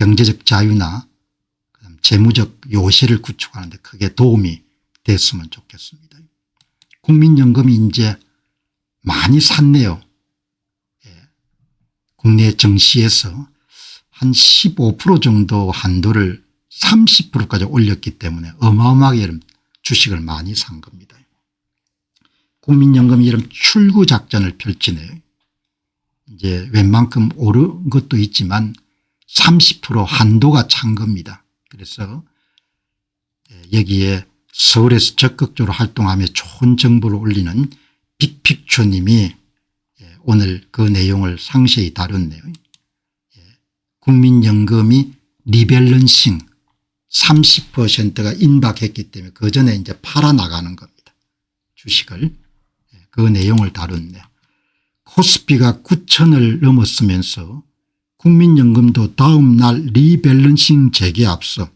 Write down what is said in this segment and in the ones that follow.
경제적 자유나 그다음 재무적 요새를 구축하는 데 크게 도움이 됐으면 좋겠습니다. 국민연금이 이제 많이 샀네요. 국내 증시에서 한 15% 정도 한도를 30%까지 올렸기 때문에 어마어마하게 주식을 많이 산 겁니다. 국민연금이 이런 출구 작전을 펼치네요. 이제 웬만큼 오른 것도 있지만 30% 한도가 찬 겁니다. 그래서 여기에 서울에서 적극적으로 활동하며 좋은 정보를 올리는 빅픽처님이 오늘 그 내용을 상세히 다뤘네요. 국민연금이 리밸런싱 30%가 임박했기 때문에 그 전에 이제 팔아나가는 겁니다. 주식을. 그 내용을 다뤘네요. 코스피가 9,000을 넘었으면서 국민연금도 다음 날 리밸런싱 재개에 앞서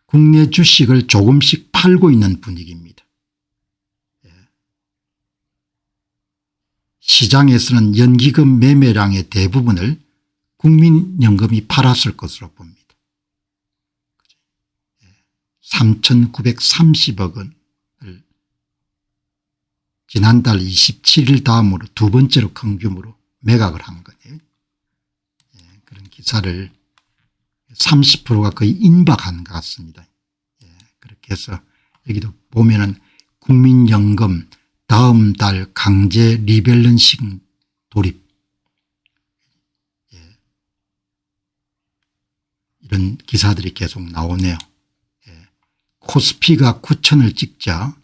국내 주식을 조금씩 팔고 있는 분위기입니다. 시장에서는 연기금 매매량의 대부분을 국민연금이 팔았을 것으로 봅니다. 3,930억 원을 지난달 27일 다음으로 두 번째로 큰 규모로 매각을 한 거예요. 그런 기사를 30%가 거의 임박한 것 같습니다. 그렇게 해서 여기도 보면은 국민연금 다음 달 강제 리밸런싱 돌입 이런 기사들이 계속 나오네요. 코스피가 9,000을 찍자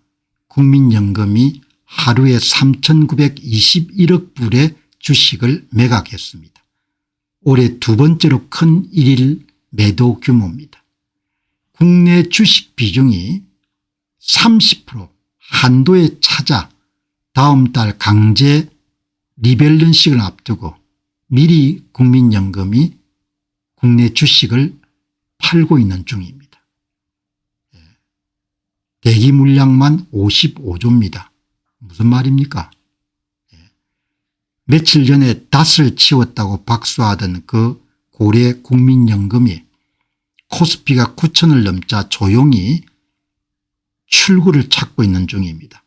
국민연금이 하루에 3,921억 불의 주식을 매각했습니다. 올해 두 번째로 큰 일일 매도 규모입니다. 국내 주식 비중이 30% 한도에 차자 다음 달 강제 리밸런싱을 앞두고 미리 국민연금이 국내 주식을 팔고 있는 중입니다. 대기 물량만 55조입니다. 무슨 말입니까? 며칠 전에 닷을 치웠다고 박수하던 그 고래 국민연금이 코스피가 9,000을 넘자 조용히 출구를 찾고 있는 중입니다.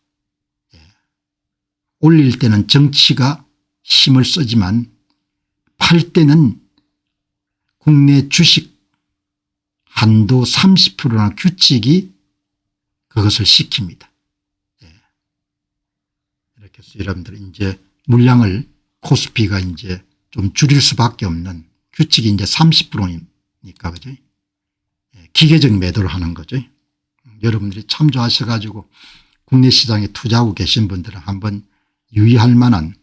올릴 때는 정치가 힘을 쓰지만 팔 때는 국내 주식 한도 30%라는 규칙이 그것을 시킵니다. 이렇게 해서 여러분들 이제 물량을 코스피가 이제 좀 줄일 수밖에 없는 규칙이 이제 30%니까 그죠? 기계적 매도를 하는 거죠. 여러분들이 참조하셔 가지고 국내 시장에 투자하고 계신 분들은 한번 유의할 만한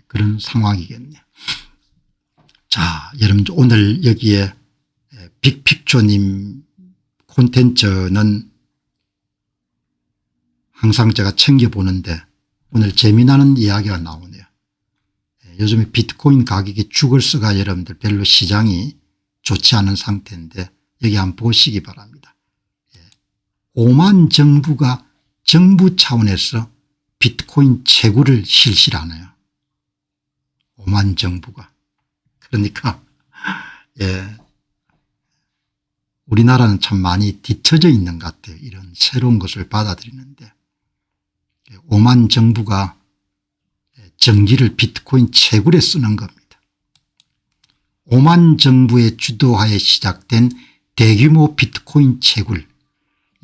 그런 상황이겠네요. 자, 여러분 오늘 여기에 빅픽처님 콘텐츠는 항상 제가 챙겨보는데 오늘 재미나는 이야기가 나오네요. 요즘에 비트코인 가격이 죽을 수가 여러분들 별로 시장이 좋지 않은 상태인데 여기 한번 보시기 바랍니다. 오만 정부가 정부 차원에서 비트코인 채굴을 실시하네요. 오만 정부가. 그러니까 우리나라는 참 많이 뒤처져 있는 것 같아요. 이런 새로운 것을 받아들이는데 오만 정부가 전기를 비트코인 채굴에 쓰는 겁니다. 오만 정부의 주도하에 시작된 대규모 비트코인 채굴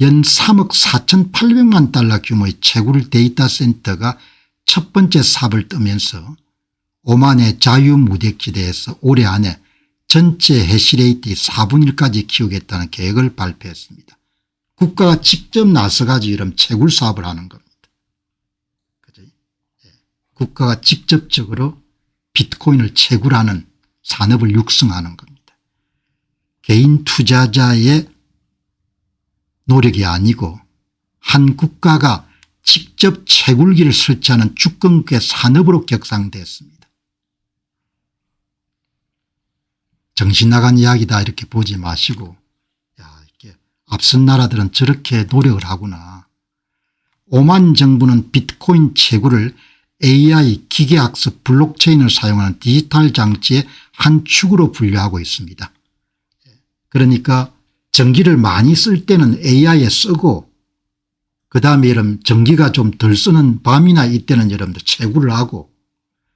연 3억 4,800만 달러 규모의 채굴 데이터 센터가 첫 번째 삽을 뜨면서 오만의 자유무역지대에서 올해 안에 전체 해시레이트 4분의 1까지 키우겠다는 계획을 발표했습니다. 국가가 직접 나서 가지고 이런 채굴 사업을 하는 겁니다. 그죠? 국가가 직접적으로 비트코인을 채굴하는 산업을 육성하는 겁니다. 개인 투자자의 노력이 아니고 한 국가가 직접 채굴기를 설치하는 주권국의 산업으로 격상됐습니다. 정신 나간 이야기다 이렇게 보지 마시고 이렇게 앞선 나라들은 저렇게 노력을 하구나. 오만 정부는 비트코인 채굴을 AI 기계학습 블록체인을 사용하는 디지털 장치에 한 축으로 분류하고 있습니다. 그러니까 전기를 많이 쓸 때는 AI에 쓰고 그다음에 여러분 전기가 좀 덜 쓰는 밤이나 이때는 여러분들 채굴을 하고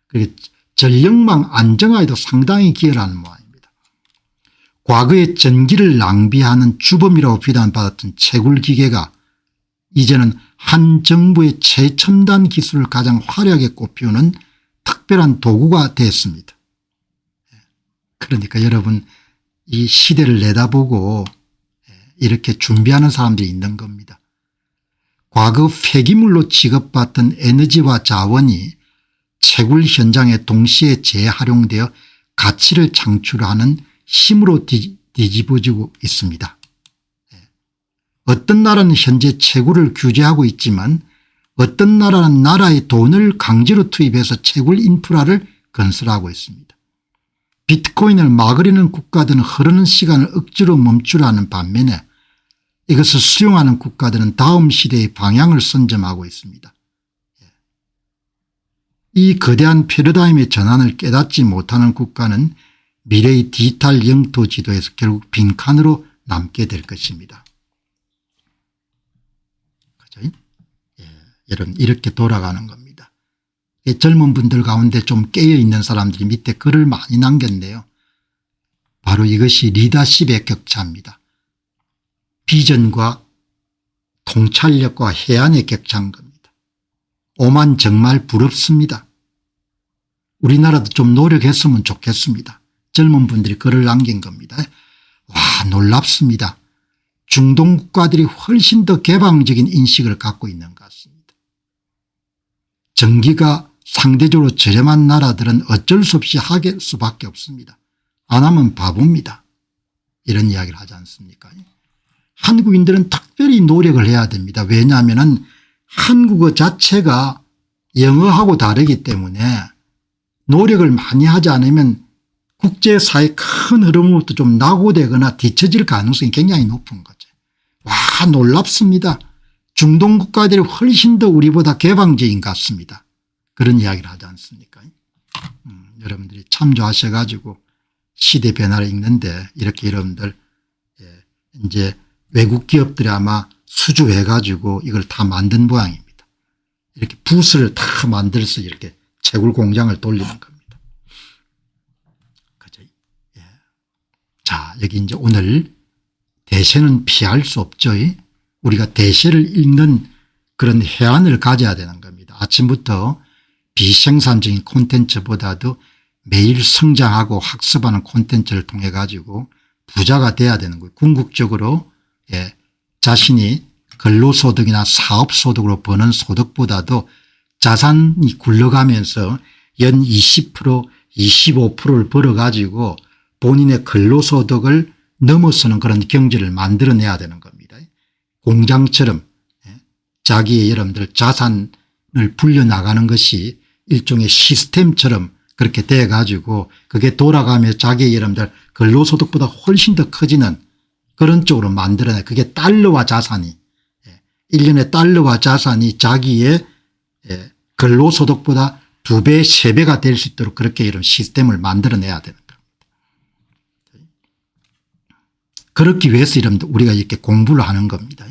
그리고 전력망 안정화에도 상당히 기여를 하는 모양입니다. 과거에 전기를 낭비하는 주범이라고 비난받았던 채굴기계가 이제는 한 정부의 최첨단 기술을 가장 화려하게 꼽히우는 특별한 도구가 됐습니다. 그러니까 여러분 이 시대를 내다보고 이렇게 준비하는 사람들이 있는 겁니다. 과거 폐기물로 취급받던 에너지와 자원이 채굴 현장에 동시에 재활용되어 가치를 창출하는 힘으로 뒤집어지고 있습니다. 어떤 나라는 현재 채굴을 규제하고 있지만 어떤 나라는 나라의 돈을 강제로 투입해서 채굴 인프라를 건설하고 있습니다. 비트코인을 막으려는 국가들은 흐르는 시간을 억지로 멈추라는 반면에 이것을 수용하는 국가들은 다음 시대의 방향을 선점하고 있습니다. 이 거대한 패러다임의 전환을 깨닫지 못하는 국가는 미래의 디지털 영토 지도에서 결국 빈칸으로 남게 될 것입니다. 그죠? 여러분 이렇게 돌아가는 겁니다. 젊은 분들 가운데 좀 깨어있는 사람들이 밑에 글을 많이 남겼네요. 바로 이것이 리더십의 격차입니다. 비전과 통찰력과 해안의 격차인 겁니다. 오만 정말 부럽습니다. 우리나라도 좀 노력했으면 좋겠습니다. 젊은 분들이 글을 남긴 겁니다. 와 놀랍습니다. 중동 국가들이 훨씬 더 개방적인 인식을 갖고 있는 것 같습니다. 전기가 상대적으로 저렴한 나라들은 어쩔 수 없이 할 수밖에 없습니다. 안 하면 바보입니다. 이런 이야기를 하지 않습니까? 한국인들은 특별히 노력을 해야 됩니다. 왜냐하면 한국어 자체가 영어하고 다르기 때문에 노력을 많이 하지 않으면 국제사회 큰 흐름으로부터 좀 낙오되거나 뒤처질 가능성이 굉장히 높은 거죠. 와 놀랍습니다. 중동 국가들이 훨씬 더 우리보다 개방적인 것 같습니다. 그런 이야기를 하지 않습니까? 여러분들이 참조하셔 가지고 시대 변화를 읽는데 이렇게 여러분들 이제 외국 기업들이 아마 수주해 가지고 이걸 다 만든 모양입니다. 이렇게 부스를 다 만들어서 이렇게 채굴 공장을 돌리는 겁니다. 그죠? 예. 자, 여기 이제 오늘 대세는 피할 수 없죠. 우리가 대세를 읽는 그런 해안을 가져야 되는 겁니다. 아침부터 비생산적인 콘텐츠보다도 매일 성장하고 학습하는 콘텐츠를 통해 가지고 부자가 돼야 되는 거예요. 궁극적으로 자신이 근로소득이나 사업소득으로 버는 소득보다도 자산이 굴러가면서 연 20% 25%를 벌어 가지고 본인의 근로소득을 넘어서는 그런 경제를 만들어내야 되는 겁니다. 공장처럼 자기의 여러분들 자산을 불려나가는 것이 일종의 시스템처럼 그렇게 돼 가지고 그게 돌아가며 자기의 여러분들 근로소득보다 훨씬 더 커지는 그런 쪽으로 만들어내. 그게 달러와 자산이 1년에 달러와 자산이 자기의 근로소득보다 2배 3배가 될 수 있도록 그렇게 이런 시스템을 만들어내야 되는 겁니다. 그렇기 위해서 여러분들 우리가 이렇게 공부를 하는 겁니다.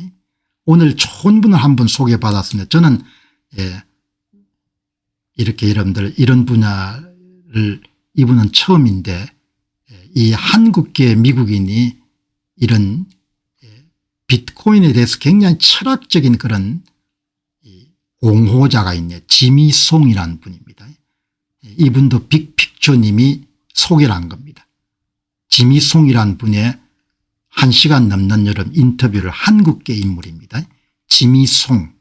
오늘 좋은 분을 한 분 소개받았습니다. 저는 이렇게 여러분들 이런 분야를 이분은 처음인데 이 한국계 미국인이 이런 비트코인에 대해서 굉장히 철학적인 그런 옹호자가 있네. 지미 송이라는 분입니다. 이분도 빅픽처님이 소개를 한 겁니다. 지미 송이라는 분의 1시간 넘는 여름 인터뷰를 한국계 인물입니다. 지미 송.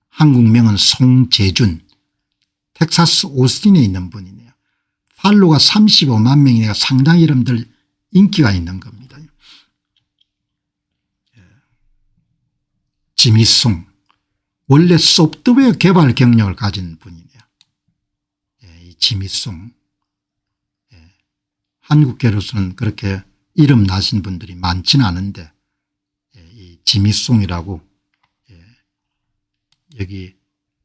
한국명은 송재준. 텍사스 오스틴에 있는 분이네요. 팔로가 35만 명이니까 상당히 여러분들 인기가 있는 겁니다. 지미송 원래 소프트웨어 개발 경력을 가진 분이네요. 이 지미송 한국계로서는 그렇게 이름 나신 분들이 많지는 않은데 이 지미송이라고 여기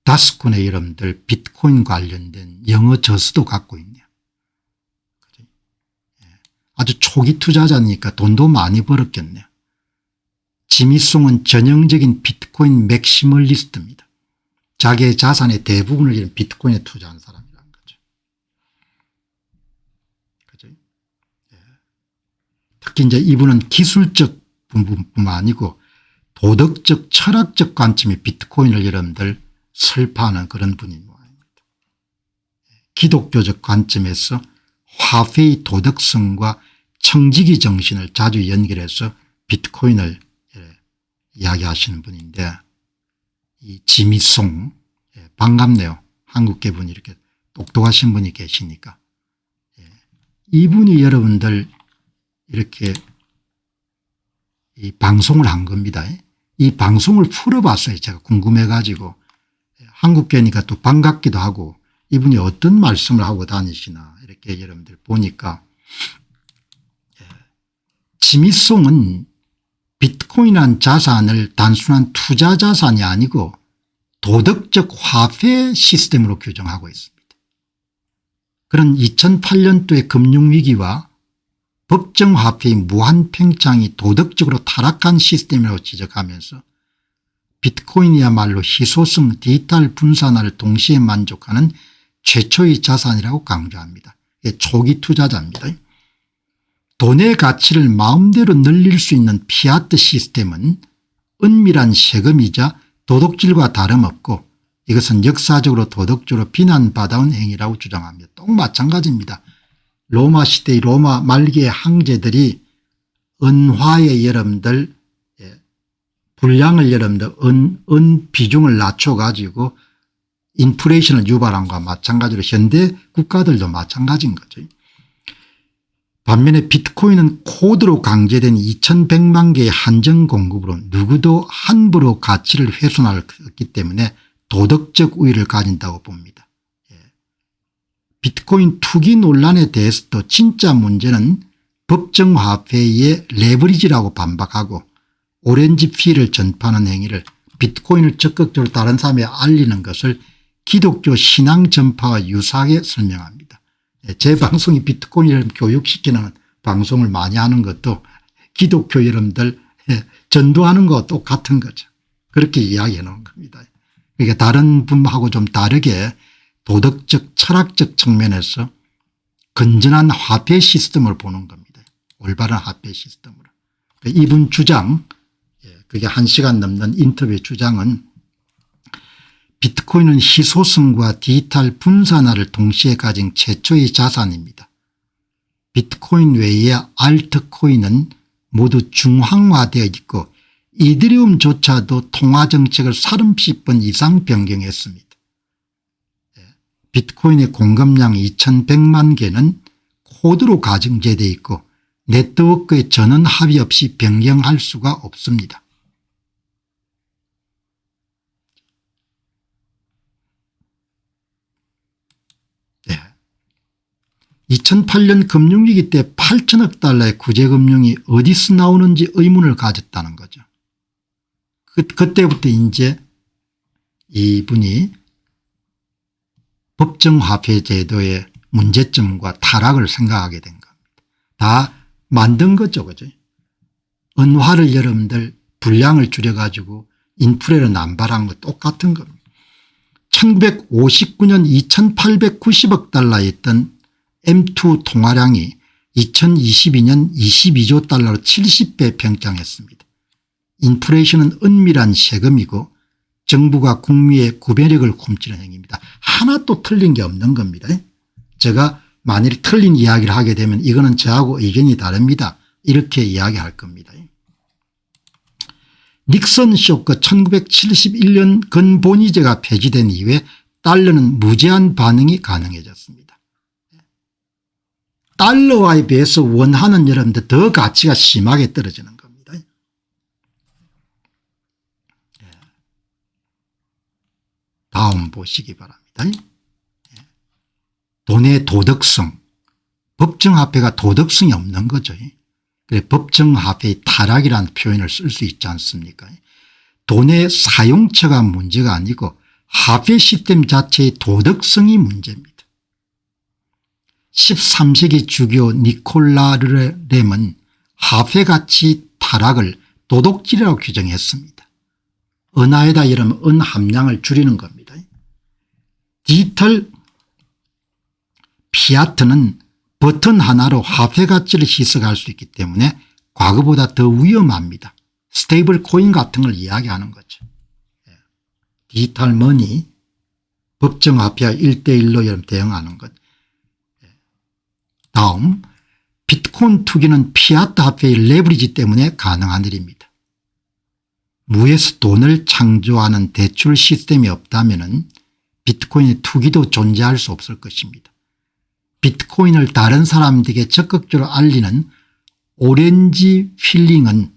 다스콘의 여러분들 비트코인 관련된 영어 저서도 갖고 있네요. 초기 투자자니까 돈도 많이 벌었겠네요. 지미송은 전형적인 비트코인 맥시멀리스트입니다. 자기의 자산의 대부분을 이런 비트코인에 투자한 사람이라는 거죠. 그죠? 예. 특히 이제 이분은 기술적 부분뿐만 아니고 도덕적 철학적 관점의 비트코인을 여러분들 설파하는 그런 분인 모양입니다. 기독교적 관점에서 화폐의 도덕성과 청지기 정신을 자주 연결해서 비트코인을 이야기하시는 분인데, 이 지미송, 반갑네요. 한국계 분이 이렇게 똑똑하신 분이 계시니까. 이분이 여러분들 이렇게 이 방송을 한 겁니다. 이 방송을 풀어봤어요. 제가 궁금해 가지고. 한국계니까 또 반갑기도 하고, 이분이 어떤 말씀을 하고 다니시나 이렇게 여러분들 보니까, 지미송은 비트코인이라는 자산을 단순한 투자 자산이 아니고 도덕적 화폐 시스템으로 규정하고 있습니다. 그런 2008년도의 금융위기와 법정화폐의 무한팽창이 도덕적으로 타락한 시스템이라고 지적하면서 비트코인이야말로 희소성 디지털 분산화를 동시에 만족하는 최초의 자산이라고 강조합니다. 초기 투자자입니다. 돈의 가치를 마음대로 늘릴 수 있는 피아트 시스템은 은밀한 세금이자 도덕질과 다름없고 이것은 역사적으로 도덕적으로 비난받아온 행위라고 주장합니다. 또 마찬가지입니다. 로마 시대의 로마 말기의 황제들이 은화의 여러분들 분량을 여러분들 은 비중을 낮춰 가지고 인플레이션을 유발한 것과 마찬가지로 현대 국가들도 마찬가지인 거죠. 반면에 비트코인은 코드로 강제된 2100만 개의 한정 공급으로 누구도 함부로 가치를 훼손할 수 없기 때문에 도덕적 우위를 가진다고 봅니다. 비트코인 투기 논란에 대해서도 진짜 문제는 법정화폐의 레버리지라고 반박하고 오렌지 피를 전파하는 행위를 비트코인을 적극적으로 다른 사람에 알리는 것을 기독교 신앙 전파와 유사하게 설명합니다. 제 방송이 비트코인을 교육시키는 방송을 많이 하는 것도 기독교 여러분들 전도하는 것과 똑같은 거죠. 그렇게 이야기해 놓은 겁니다. 그러니까 다른 분하고 좀 다르게 도덕적 철학적 측면에서 건전한 화폐 시스템을 보는 겁니다. 올바른 화폐 시스템으로. 이분 주장, 그게 1시간 넘는 인터뷰 주장은 비트코인은 희소성과 디지털 분산화를 동시에 가진 최초의 자산입니다. 비트코인 외의 알트코인은 모두 중앙화되어 있고 이더리움조차도 통화정책을 30번 이상 변경했습니다. 비트코인의 공급량 2100만 개는 코드로 가정제되어 있고 네트워크에 전원 합의 없이 변경할 수가 없습니다. 2008년 금융위기 때 8천억 달러의 구제금융이 어디서 나오는지 의문을 가졌다는 거죠. 그때부터 이제 이분이 법정화폐 제도의 문제점과 타락을 생각하게 된 겁니다. 다 만든 거죠. 그죠? 은화를 여러분들 분량을 줄여가지고 인플레를 남발한 거 똑같은 겁니다. 1959년 2890억 달러였던 M2 통화량이 2022년 22조 달러로 70배 평장했습니다. 인플레이션은 은밀한 세금이고 정부가 국민의 구매력을 훔치는 행위입니다. 하나도 틀린 게 없는 겁니다. 제가 만일 틀린 이야기를 하게 되면 이거는 저하고 의견이 다릅니다. 이렇게 이야기할 겁니다. 닉슨 쇼크 1971년 근본위제가 폐지된 이후에 달러는 무제한 반응이 가능해졌습니다. 달러와에 비해서 원화는 여러분들 더 가치가 심하게 떨어지는 겁니다. 다음 보시기 바랍니다. 돈의 도덕성, 법정화폐가 도덕성이 없는 거죠. 그래 법정화폐의 타락이라는 표현을 쓸 수 있지 않습니까? 돈의 사용처가 문제가 아니고 화폐 시스템 자체의 도덕성이 문제입니다. 13세기 주교 니콜라 렘은 화폐가치 타락을 도덕질이라고 규정했습니다. 은하에다 이러면 은 함량을 줄이는 겁니다. 디지털 피아트는 버튼 하나로 화폐 가치를 희석할 수 있기 때문에 과거보다 더 위험합니다. 스테이블 코인 같은 걸 이야기하는 거죠. 디지털 머니, 법정 화폐와 1:1로 대응하는 것. 다음, 비트코인 투기는 피아트 화폐의 레버리지 때문에 가능한 일입니다. 무에서 돈을 창조하는 대출 시스템이 없다면 비트코인의 투기도 존재할 수 없을 것입니다. 비트코인을 다른 사람들에게 적극적으로 알리는 오렌지 필링은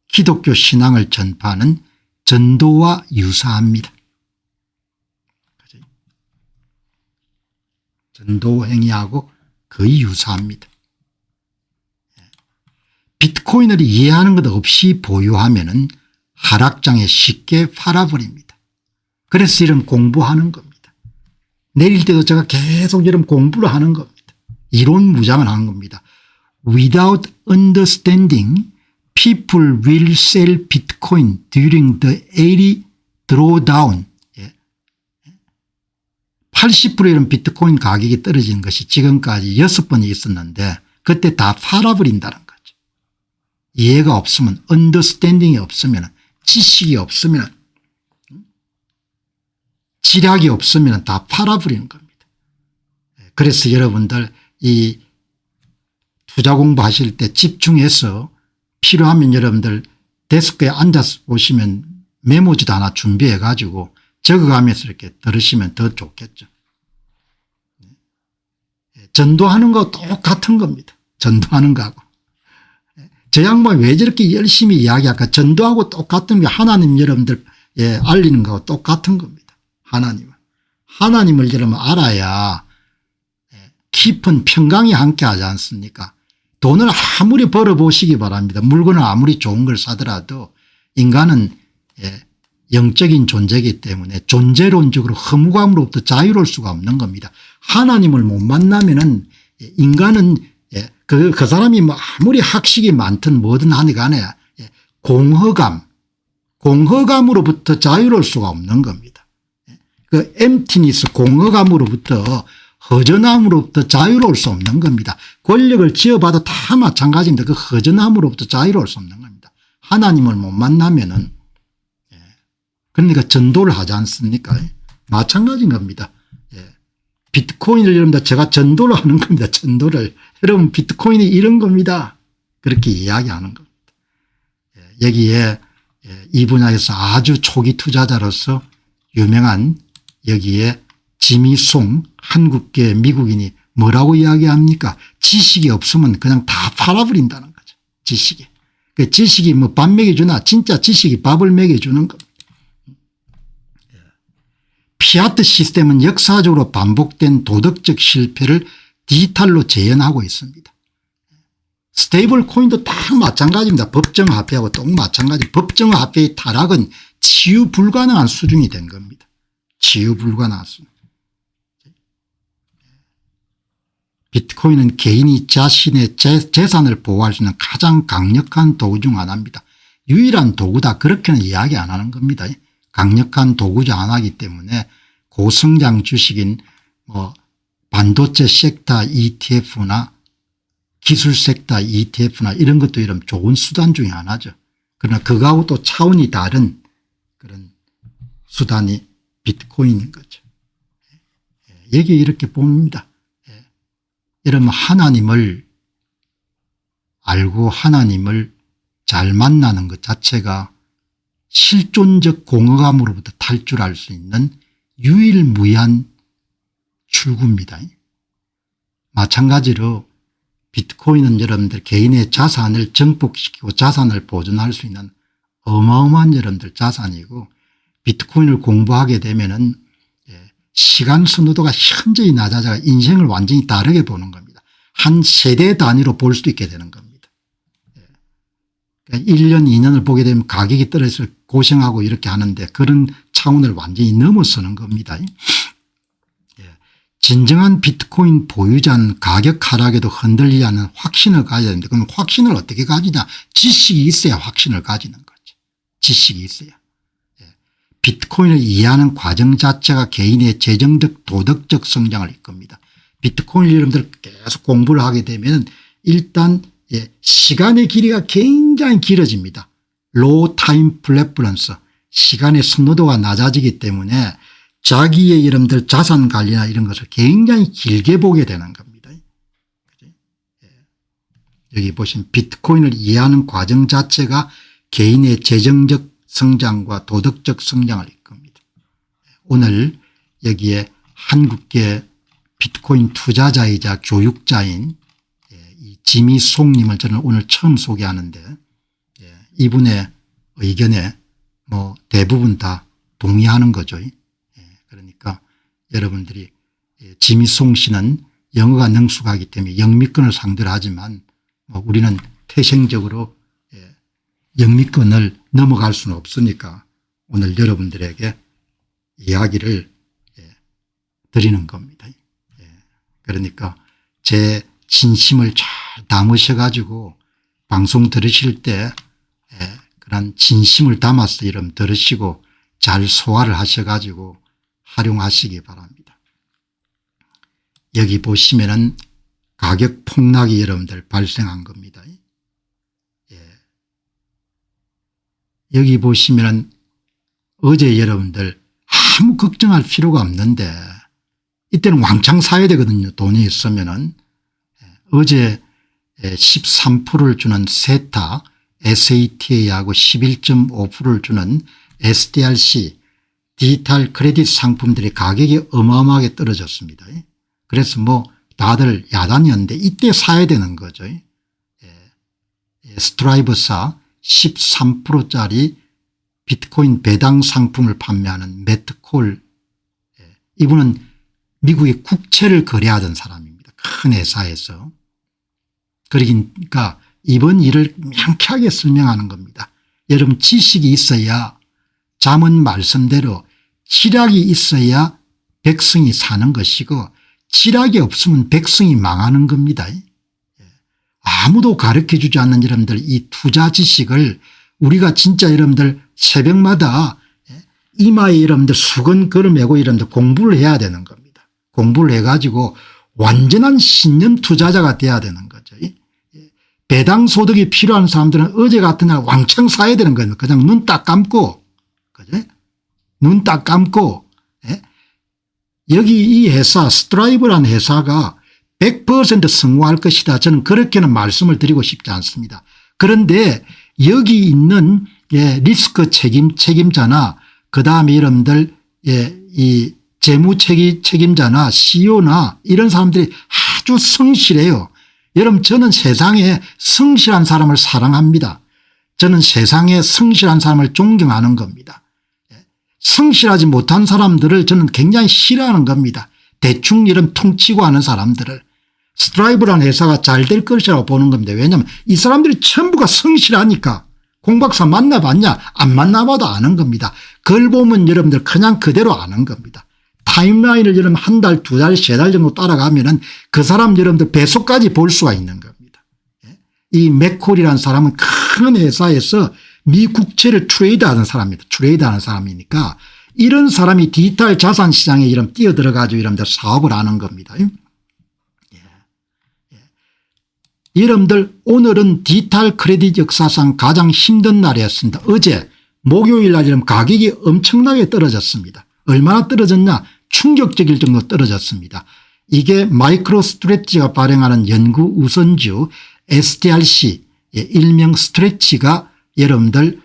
기독교 신앙을 전파하는 전도와 유사합니다. 전도 행위하고 거의 유사합니다. 비트코인을 이해하는 것 없이 보유하면 하락장에 쉽게 팔아버립니다. 그래서 이런 공부하는 겁니다. 내릴 때도 제가 계속 이런 공부를 하는 겁니다. 이론 무장을 하는 겁니다. Without understanding, people will sell Bitcoin during the 80 drawdown. 80% 이런 비트코인 가격이 떨어지는 것이 지금까지 6번이 있었는데 그때 다 팔아버린다는 거죠. 이해가 없으면, 언더스탠딩이 없으면, 지식이 없으면, 지략이 없으면 다 팔아버리는 겁니다. 그래서 여러분들 이 투자 공부하실 때 집중해서 필요하면 여러분들 데스크에 앉아서 보시면 메모지도 하나 준비해 가지고 적어가면서 이렇게 들으시면 더 좋겠죠. 전도하는 거 똑같은 겁니다. 전도하는 거하고. 저 양반 왜 저렇게 열심히 이야기할까? 전도하고 똑같은 게 하나님 여러분들 알리는 거하고 똑같은 겁니다. 하나님을 여러분 알아야 깊은 평강이 함께 하지 않습니까? 돈을 아무리 벌어보시기 바랍니다. 물건을 아무리 좋은 걸 사더라도 인간은 영적인 존재이기 때문에 존재론적으로 허무감으로부터 자유로울 수가 없는 겁니다. 하나님을 못 만나면은 인간은 그 사람이 뭐 아무리 학식이 많든 뭐든 하니 간에 공허감으로부터 자유로울 수가 없는 겁니다. 그 emptiness, 공허감으로부터 허전함으로부터 자유로울 수 없는 겁니다. 권력을 쥐어봐도 다 마찬가지입니다. 그 허전함으로부터 자유로울 수 없는 겁니다. 하나님을 못 만나면은 그러니까 전도를 하지 않습니까? 마찬가지인 겁니다. 비트코인을 여러분들 제가 전도를 하는 겁니다. 전도를. 여러분 비트코인이 이런 겁니다. 그렇게 이야기하는 겁니다. 여기에 이 분야에서 아주 초기 투자자로서 유명한 여기에 지미송 한국계 미국인이 뭐라고 이야기합니까? 지식이 없으면 그냥 다 팔아버린다는 거죠. 지식이. 그 지식이 뭐 밥 먹여주나 진짜 지식이 밥을 먹여주는 겁니다. 피아트 시스템은 역사적으로 반복된 도덕적 실패를 디지털로 재현하고 있습니다. 스테이블 코인도 다 마찬가지입니다. 법정 화폐하고 똑 마찬가지. 법정 화폐의 타락은 치유 불가능한 수준이 된 겁니다. 치유 불가능한 수준. 비트코인은 개인이 자신의 재산을 보호할 수 있는 가장 강력한 도구 중 하나입니다. 유일한 도구다 그렇게는 이야기 안 하는 겁니다. 강력한 도구지 안 하기 때문에 고성장 주식인 뭐 반도체 섹터 ETF나 기술 섹터 ETF나 이런 것도 이런 좋은 수단 중에 하나죠. 그러나 그거하고 또 차원이 다른 그런 수단이 비트코인인 거죠. 여기 이렇게 봅니다. 이러면 하나님을 알고 하나님을 잘 만나는 것 자체가 실존적 공허감으로부터 탈출할 수 있는 유일무이한 출구입니다. 마찬가지로 비트코인은 여러분들 개인의 자산을 정복시키고 자산을 보존할 수 있는 어마어마한 여러분들 자산이고 비트코인을 공부하게 되면은 시간 선호도가 현저히 낮아져 인생을 완전히 다르게 보는 겁니다. 한 세대 단위로 볼 수도 있게 되는 겁니다. 1년 2년을 보게 되면 가격이 떨어져서 고생하고 이렇게 하는데 그런 차원을 완전히 넘어서는 겁니다. 진정한 비트코인 보유자는 가격 하락에도 흔들리지 않는 확신을 가져야 되는데 그럼 확신을 어떻게 가지냐. 지식이 있어야 확신을 가지는 거죠. 지식이 있어야. 비트코인을 이해하는 과정 자체가 개인의 재정적 도덕적 성장을 이끕니다. 비트코인 여러분들 계속 공부를 하게 되면 일단 시간의 길이가 굉장히 길어집니다. 로우 타임 플랫브런스 시간의 선호도가 낮아지기 때문에 자기의 여러분들 자산 관리나 이런 것을 굉장히 길게 보게 되는 겁니다. 여기 보시면 비트코인을 이해하는 과정 자체가 개인의 재정적 성장과 도덕적 성장을 이끕니다. 오늘 여기에 한국계 비트코인 투자자이자 교육자인 이 지미 송님을 저는 오늘 처음 소개하는데 이분의 의견에 뭐 대부분 다 동의하는 거죠. 그러니까 여러분들이 지미 송 씨는 영어가 능숙하기 때문에 영미권을 상대로 하지만 뭐 우리는 태생적으로 영미권을 넘어갈 수는 없으니까 오늘 여러분들에게 이야기를 드리는 겁니다. 그러니까 제 진심을 잘 담으셔 가지고 방송 들으실 때 그런 진심을 담아서 여러분 들으시고 잘 소화를 하셔 가지고 활용하시기 바랍니다. 여기 보시면은 가격 폭락이 여러분들 발생한 겁니다. 여기 보시면은 어제 여러분들 아무 걱정할 필요가 없는데 이때는 왕창 사야 되거든요. 돈이 있으면은. 어제 13%를 주는 세타 SATA하고 11.5%를 주는 SDRC 디지털 크레딧 상품들의 가격이 어마어마하게 떨어졌습니다. 그래서 뭐 다들 야단이었는데 이때 사야 되는 거죠. 스트라이브사 13%짜리 비트코인 배당 상품을 판매하는 매트콜 이분은 미국의 국채를 거래하던 사람입니다. 큰 회사에서. 그러니까 이번 일을 명쾌하게 설명하는 겁니다. 여러분 지식이 있어야 잠언 말씀대로 지략이 있어야 백성이 사는 것이고 지략이 없으면 백성이 망하는 겁니다. 아무도 가르쳐주지 않는 여러분들 이 투자 지식을 우리가 진짜 여러분들 새벽마다 이마에 여러분들 수건 걸어매고 여러분들 공부를 해야 되는 겁니다. 공부를 해가지고 완전한 신념 투자자가 돼야 되는 거죠. 배당 소득이 필요한 사람들은 어제 같은 날 왕창 사야 되는 거예요. 그냥 눈 딱 감고 그죠? 눈 딱 감고 여기 이 회사 스트라이브라는 회사가 100% 성공할 것이다. 저는 그렇게는 말씀을 드리고 싶지 않습니다. 그런데 여기 있는 리스크 책임자나 그다음에 여러분들 이 재무 책임자나 CEO나 이런 사람들이 아주 성실해요. 여러분 저는 세상에 성실한 사람을 사랑합니다. 저는 세상에 성실한 사람을 존경하는 겁니다. 성실하지 못한 사람들을 저는 굉장히 싫어하는 겁니다. 대충 이런 퉁치고 하는 사람들을. 스트라이브라는 회사가 잘 될 것이라고 보는 겁니다. 왜냐하면 이 사람들이 전부가 성실하니까. 공박사 만나봤냐 안 만나봐도 아는 겁니다. 글 보면 여러분들 그냥 그대로 아는 겁니다. 타임라인을 여러분 한 달, 두 달, 세 달 정도 따라가면은 그 사람 여러분들 배속까지 볼 수가 있는 겁니다. 이 맥콜이라는 사람은 큰 회사에서 미 국채를 트레이드하는 사람입니다. 트레이드하는 사람이니까 이런 사람이 디지털 자산 시장에 이런 뛰어들어 가지고 여러분들 사업을 하는 겁니다. 여러분들 오늘은 디지털 크레딧 역사상 가장 힘든 날이었습니다. 어제 목요일 날 이런 가격이 엄청나게 떨어졌습니다. 얼마나 떨어졌냐 충격적일 정도 떨어졌습니다. 이게 마이크로 스트레치가 발행하는 연구 우선주 SDRC 일명 스트레치가 여러분들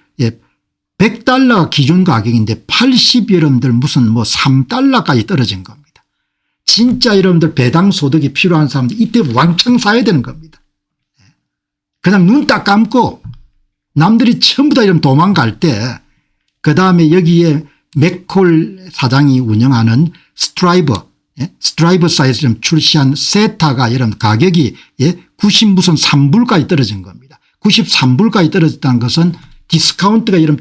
$100 기준 가격인데 80 여러분들 무슨 뭐 $3까지 떨어진 겁니다. 진짜 여러분들 배당 소득이 필요한 사람들 이때 왕창 사야 되는 겁니다. 그냥 눈 딱 감고 남들이 전부 다 이런 도망갈 때 그다음에 여기에 맥콜 사장이 운영하는 스트라이브사에서 좀 출시한 세타가 이런 가격이 90 무슨 3불까지 떨어진 겁니다. 93불까지 떨어졌다는 것은 디스카운트가 이런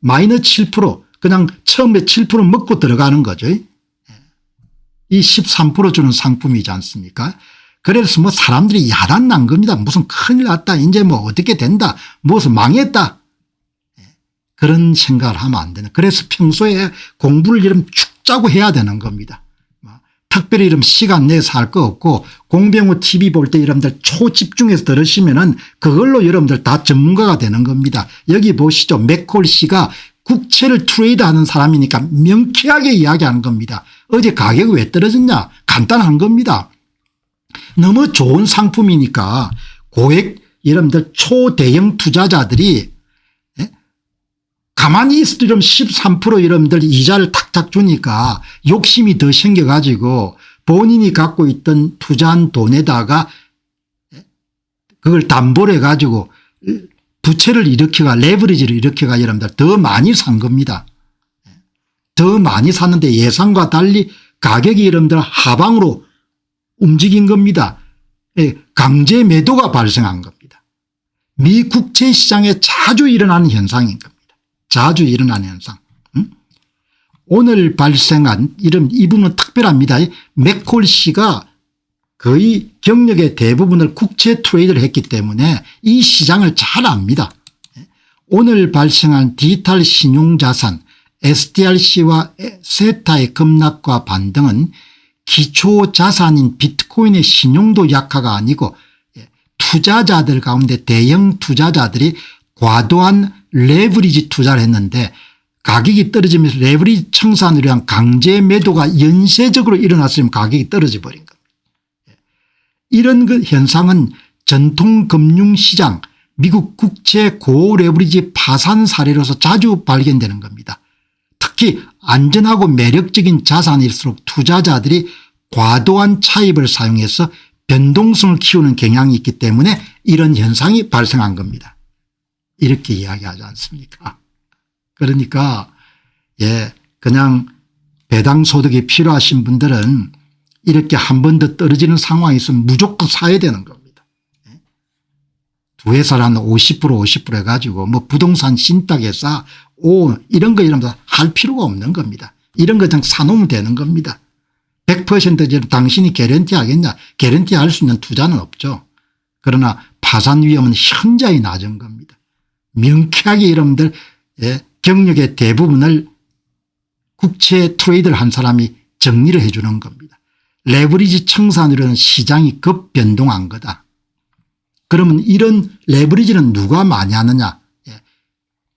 마이너스 7% 그냥 처음에 7% 먹고 들어가는 거죠. 이 13% 주는 상품이지 않습니까? 그래서 뭐 사람들이 야단 난 겁니다. 무슨 큰일 났다. 이제 뭐 어떻게 된다. 무슨 망했다. 그런 생각을 하면 안 되는. 그래서 평소에 공부를 이름 축 짜고 해야 되는 겁니다. 특별히 이런 시간 내서 할 거 없고 공병호 TV 볼 때 여러분들 초집중해서 들으시면은 그걸로 여러분들 다 전문가가 되는 겁니다. 여기 보시죠. 맥콜 씨가 국채를 트레이드하는 사람이니까 명쾌하게 이야기하는 겁니다. 어제 가격이 왜 떨어졌냐. 간단한 겁니다. 너무 좋은 상품이니까 고액 여러분들 초대형 투자자들이 가만히 있어도 좀 13% 여러분들 이자를 탁탁 주니까 욕심이 더 생겨가지고 본인이 갖고 있던 투자한 돈에다가 그걸 담보로 해가지고 부채를 일으켜가 레버리지를 일으켜가 여러분들 더 많이 산 겁니다. 더 많이 샀는데 예상과 달리 가격이 여러분들 하방으로 움직인 겁니다. 강제 매도가 발생한 겁니다. 미 국채 시장에 자주 일어나는 현상인 겁니다. 자주 일어나는 현상. 오늘 발생한 이 부분은 특별합니다. 맥콜 씨가 거의 경력의 대부분을 국채 트레이드를 했기 때문에 이 시장을 잘 압니다. 오늘 발생한 디지털 신용자산 SDRC와 세타의 급락과 반등은 기초자산인 비트코인의 신용도 약화가 아니고 투자자들 가운데 대형 투자자들이 과도한 레버리지 투자를 했는데 가격이 떨어지면서 레버리지 청산을 위한 강제 매도가 연쇄적으로 일어났으면 가격이 떨어져 버린 겁니다. 이런 그 현상은 전통 금융시장 미국 국채 고레버리지 파산 사례로서 자주 발견되는 겁니다. 특히 안전하고 매력적인 자산일수록 투자자들이 과도한 차입을 사용해서 변동성을 키우는 경향이 있기 때문에 이런 현상이 발생한 겁니다. 이렇게 이야기하지 않습니까? 그러니까 그냥 배당 소득이 필요하신 분들은 이렇게 한 번 더 떨어지는 상황이 있으면 무조건 사야 되는 겁니다. 두 회사를 한 50% 해가지고 뭐 부동산 신탁회사 이런 거 이러면서 할 필요가 없는 겁니다. 이런 거 그냥 사놓으면 되는 겁니다. 100% 당신이 개런티 하겠냐. 개런티 할 수 있는 투자는 없죠. 그러나 파산 위험은 현저히 낮은 겁니다. 명쾌하게 여러분들 경력의 대부분을 국채 트레이드를 한 사람이 정리를 해 주는 겁니다. 레버리지 청산으로는 시장이 급변동한 거다. 그러면 이런 레버리지는 누가 많이 하느냐.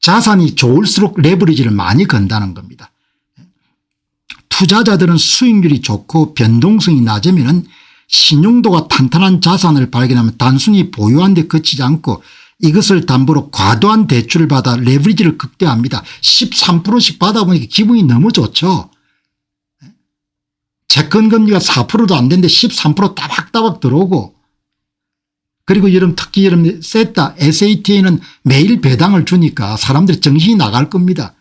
자산이 좋을수록 레버리지를 많이 건다는 겁니다. 투자자들은 수익률이 좋고 변동성이 낮으면 신용도가 탄탄한 자산을 발견하면 단순히 보유한 데 그치지 않고 이것을 담보로 과도한 대출을 받아 레버리지를 극대화합니다. 13%씩 받아보니까 기분이 너무 좋죠. 채권금리가 4%도 안 되는데 13% 따박따박 들어오고 그리고 특히 세타 SAT는 매일 배당을 주니까 사람들이 정신이 나갈 겁니다.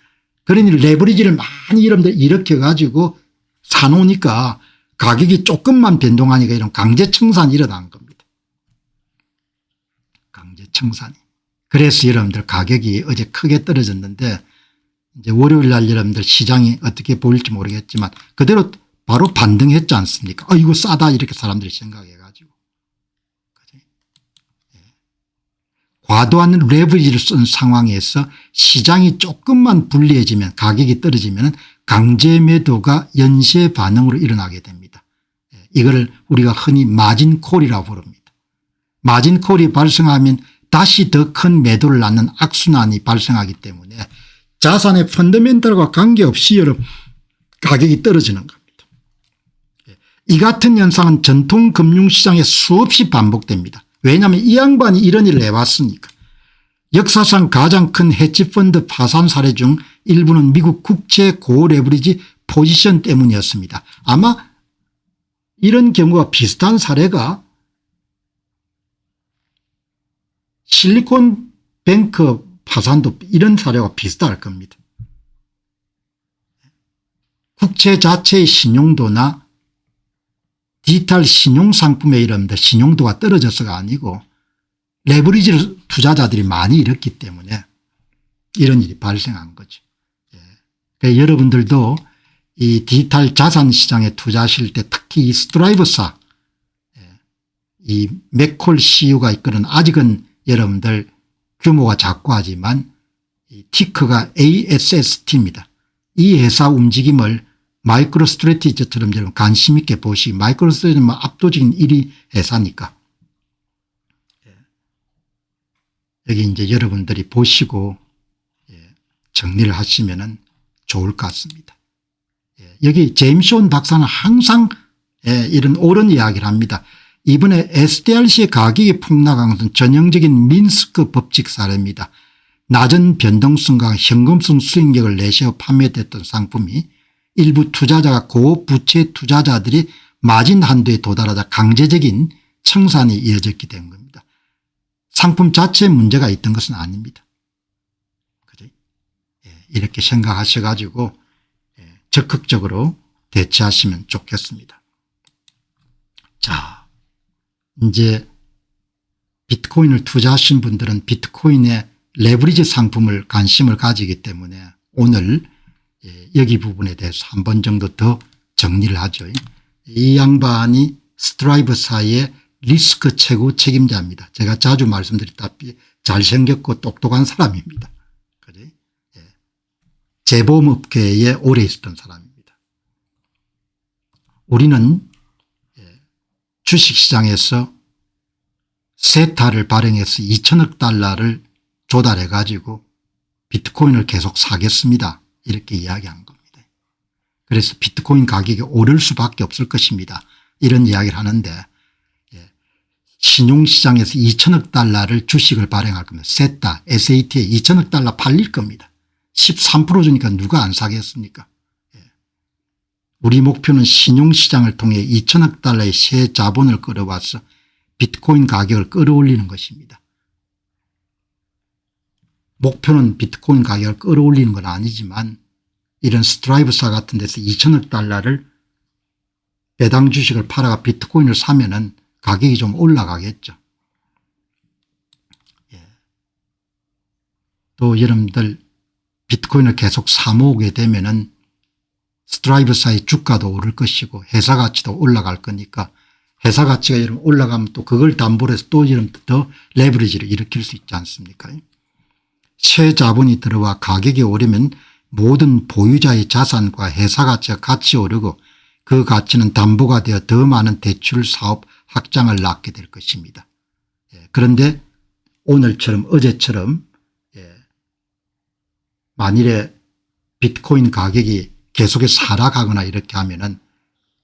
그러니 레버리지를 많이 여러분들 일으켜 가지고 사놓으니까 가격이 조금만 변동하니까 이런 강제 청산이 일어난 겁니다. 강제 청산이. 그래서 여러분들 가격이 어제 크게 떨어졌는데 이제 월요일 날 여러분들 시장이 어떻게 보일지 모르겠지만 그대로 바로 반등했지 않습니까? 이거 싸다 이렇게 사람들이 생각해 가지고. 과도한 레버리지를 쓴 상황에서 시장이 조금만 불리해지면 가격이 떨어지면 강제 매도가 연쇄 반응으로 일어나게 됩니다. 이걸 우리가 흔히 마진콜이라고 부릅니다. 마진콜이 발생하면 다시 더 큰 매도를 낳는 악순환이 발생하기 때문에 자산의 펀더멘털과 관계없이 여러분 가격이 떨어지는 겁니다. 이 같은 현상은 전통 금융시장에 수없이 반복됩니다. 왜냐하면 이 양반이 이런 일을 해왔으니까. 역사상 가장 큰 헤지펀드 파산 사례 중 일부는 미국 국채 고레버리지 포지션 때문이었습니다. 아마 이런 경우가 비슷한 사례가 실리콘뱅크 파산도 이런 사례와 비슷할 겁니다. 국채 자체의 신용도나 디지털 신용상품의 이런데 신용도가 떨어져서가 아니고 레버리지를 투자자들이 많이 잃었기 때문에 이런 일이 발생한 거죠. 그러니까 여러분들도 이 디지털 자산 시장에 투자하실 때 특히 이 스트라이브사 이 맥콜 CEO가 이끄는 아직은 여러분들 규모가 작고 하지만 이 티커가 ASST입니다. 이 회사 움직임을 마이크로 스트래티지처럼 여러분 관심 있게 보시기 마이크로 스트래티지는 압도적인 1위 회사니까 여기 이제 여러분들이 보시고 정리를 하시면 좋을 것 같습니다. 여기 제임스 온 박사는 항상 이런 옳은 이야기를 합니다. 이번에 SDRC의 가격이 폭락한 것은 전형적인 민스크 법칙 사례입니다. 낮은 변동성과 현금성 수익력을 내세워 판매됐던 상품이 일부 투자자가 고부채 투자자들이 마진 한도에 도달하자 강제적인 청산이 이어졌기 때문입니다. 상품 자체에 문제가 있던 것은 아닙니다. 그죠? 이렇게 생각하셔 가지고 적극적으로 대처하시면 좋겠습니다. 자, 이제 비트코인을 투자하신 분들은 비트코인의 레버리지 상품을 관심을 가지기 때문에 오늘 여기 부분에 대해서 한 번 정도 더 정리를 하죠. 이 양반이 스트라이브사의 리스크 최고 책임자입니다. 제가 자주 말씀드렸다시피 잘생겼고 똑똑한 사람입니다. 재보험업계에 오래 있었던 사람입니다. 우리는 주식시장에서 세타를 발행해서 2천억 달러를 조달해 가지고 비트코인을 계속 사겠습니다. 이렇게 이야기한 겁니다. 그래서 비트코인 가격이 오를 수밖에 없을 것입니다. 이런 이야기를 하는데 신용시장에서 2천억 달러를 주식을 발행할 겁니다. 세타 SAT에 2천억 달러 팔릴 겁니다. 13% 주니까 누가 안 사겠습니까? 우리 목표는 신용시장을 통해 2천억 달러의 새 자본을 끌어와서 비트코인 가격을 끌어올리는 것입니다. 목표는 비트코인 가격을 끌어올리는 건 아니지만 이런 스트라이브사 같은 데서 2천억 달러를 배당 주식을 팔아가 비트코인을 사면은 가격이 좀 올라가겠죠. 또 여러분들 비트코인을 계속 사모으게 되면은 스트라이브사의 주가도 오를 것이고 회사 가치도 올라갈 거니까 회사 가치가 여러분 올라가면 또 그걸 담보로 해서 또 여러분 더 레버리지를 일으킬 수 있지 않습니까? 새 자본이 들어와 가격이 오르면 모든 보유자의 자산과 회사 가치가 같이 오르고 그 가치는 담보가 되어 더 많은 대출 사업 확장을 낳게 될 것입니다. 그런데 오늘처럼 어제처럼 만일에 비트코인 가격이 계속해서 하락하거나 이렇게 하면은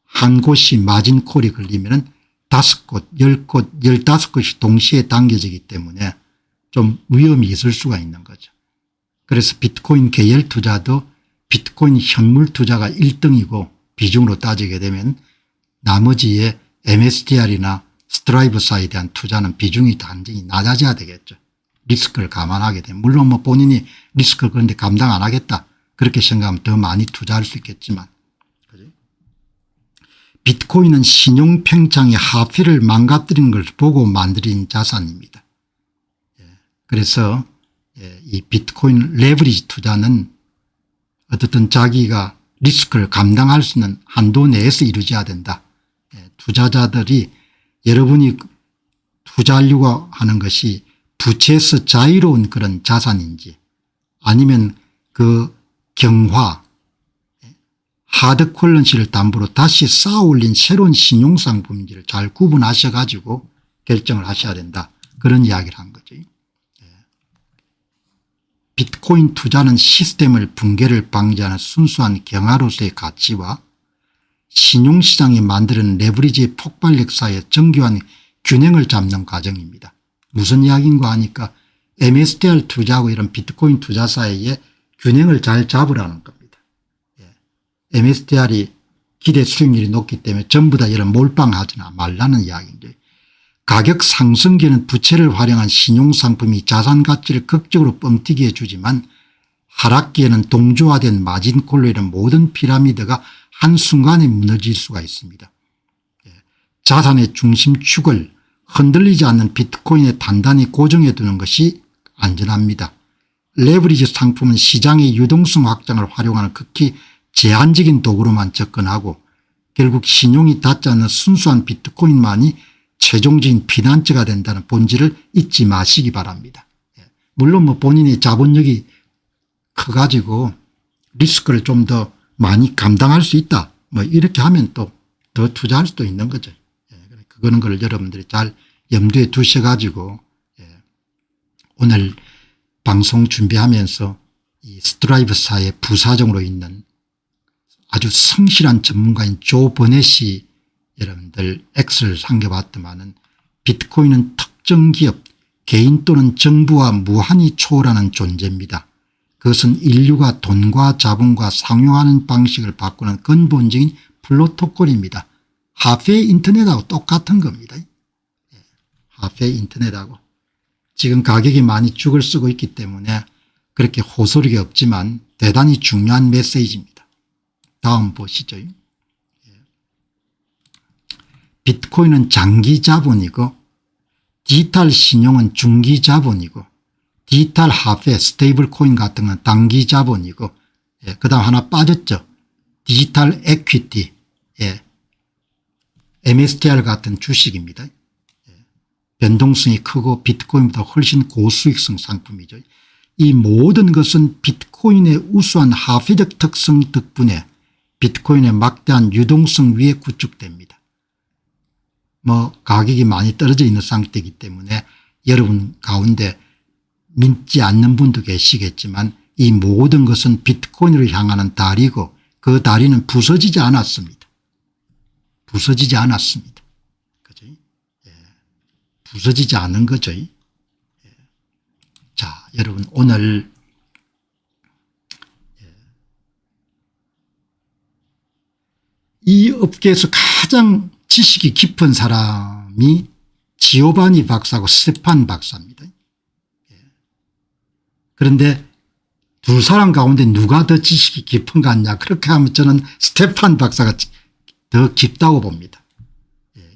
한 곳이 마진콜이 걸리면은 5곳, 10곳, 15곳이 동시에 당겨지기 때문에 좀 위험이 있을 수가 있는 거죠. 그래서 비트코인 계열 투자도 비트코인 현물 투자가 1등이고 비중으로 따지게 되면 나머지의 MSTR이나 스트라이브사에 대한 투자는 비중이 단정히 낮아져야 되겠죠. 리스크를 감안하게 되면 물론 뭐 본인이 리스크를 그런데 감당 안 하겠다 그렇게 생각하면 더 많이 투자할 수 있겠지만 비트코인은 신용팽창의 하피를 망가뜨리는 걸 보고 만들어진 자산입니다. 그래서 이 비트코인 레버리지 투자는 어떻든 자기가 리스크를 감당할 수 있는 한도 내에서 이루어져야 된다. 투자자들이 여러분이 투자하려고 하는 것이 부채에서 자유로운 그런 자산인지 아니면 그 경화 하드 퀄런시를 담보로 다시 쌓아 올린 새로운 신용상품인지를 잘 구분하셔 가지고 결정을 하셔야 된다. 그런 이야기를 한 거죠. 비트코인 투자는 시스템을 붕괴를 방지하는 순수한 경화로서의 가치와 신용시장이 만드는 레버리지의 폭발력 사이의 정교한 균형을 잡는 과정입니다. 무슨 이야기인가 하니까 MSTR 투자하고 이런 비트코인 투자 사이에 균형을 잘 잡으라는 겁니다. MSTR이 기대 수익률이 높기 때문에 전부 다 이런 몰빵하지 말라는 이야기인데 가격 상승기에는 부채를 활용한 신용상품이 자산 가치를 극적으로 뻥튀기 해주지만 하락기에는 동조화된 마진콜로 이런 모든 피라미드가 한순간에 무너질 수가 있습니다. 자산의 중심축을 흔들리지 않는 비트코인에 단단히 고정해 두는 것이 안전합니다. 레버리지 상품은 시장의 유동성 확장을 활용하는 극히 제한적인 도구로만 접근하고 결국 신용이 닿지 않는 순수한 비트코인만이 최종적인 피난처가 된다는 본질을 잊지 마시기 바랍니다. 물론 뭐 본인이 자본력이 커가지고 리스크를 좀 더 많이 감당할 수 있다 뭐 이렇게 하면 또 더 투자할 수도 있는 거죠. 그거는 걸 여러분들이 잘 염두에 두셔가지고 오늘 방송 준비하면서 이 스트라이브사의 부사장으로 있는 아주 성실한 전문가인 조 버넷이 여러분들 X를 상겨봤더만은 비트코인은 특정 기업 개인 또는 정부와 무한히 초월하는 존재입니다. 그것은 인류가 돈과 자본과 상용하는 방식을 바꾸는 근본적인 프로토콜입니다. 하프의 인터넷하고 똑같은 겁니다. 하프의 인터넷하고 지금 가격이 많이 죽을 쓰고 있기 때문에 그렇게 호소력이 없지만 대단히 중요한 메시지입니다. 다음 보시죠. 비트코인은 장기 자본이고 디지털 신용은 중기 자본이고 디지털 화폐 스테이블 코인 같은 건 단기 자본이고 그다음 하나 빠졌죠. 디지털 에퀴티 MSTR 같은 주식입니다. 변동성이 크고 비트코인보다 훨씬 고수익성 상품이죠. 이 모든 것은 비트코인의 우수한 화폐적 특성 덕분에 비트코인의 막대한 유동성 위에 구축됩니다. 뭐 가격이 많이 떨어져 있는 상태이기 때문에 여러분 가운데 믿지 않는 분도 계시겠지만 이 모든 것은 비트코인으로 향하는 다리고 그 다리는 부서지지 않았습니다. 부서지지 않았습니다. 그죠? 부서지지 않은 거죠. 자, 여러분 오늘 이 업계에서 가장 지식이 깊은 사람이 지오바니 박사하고 스테판 박사입니다. 그런데 두 사람 가운데 누가 더 지식이 깊은 것 같냐 그렇게 하면 저는 스테판 박사가 더 깊다고 봅니다.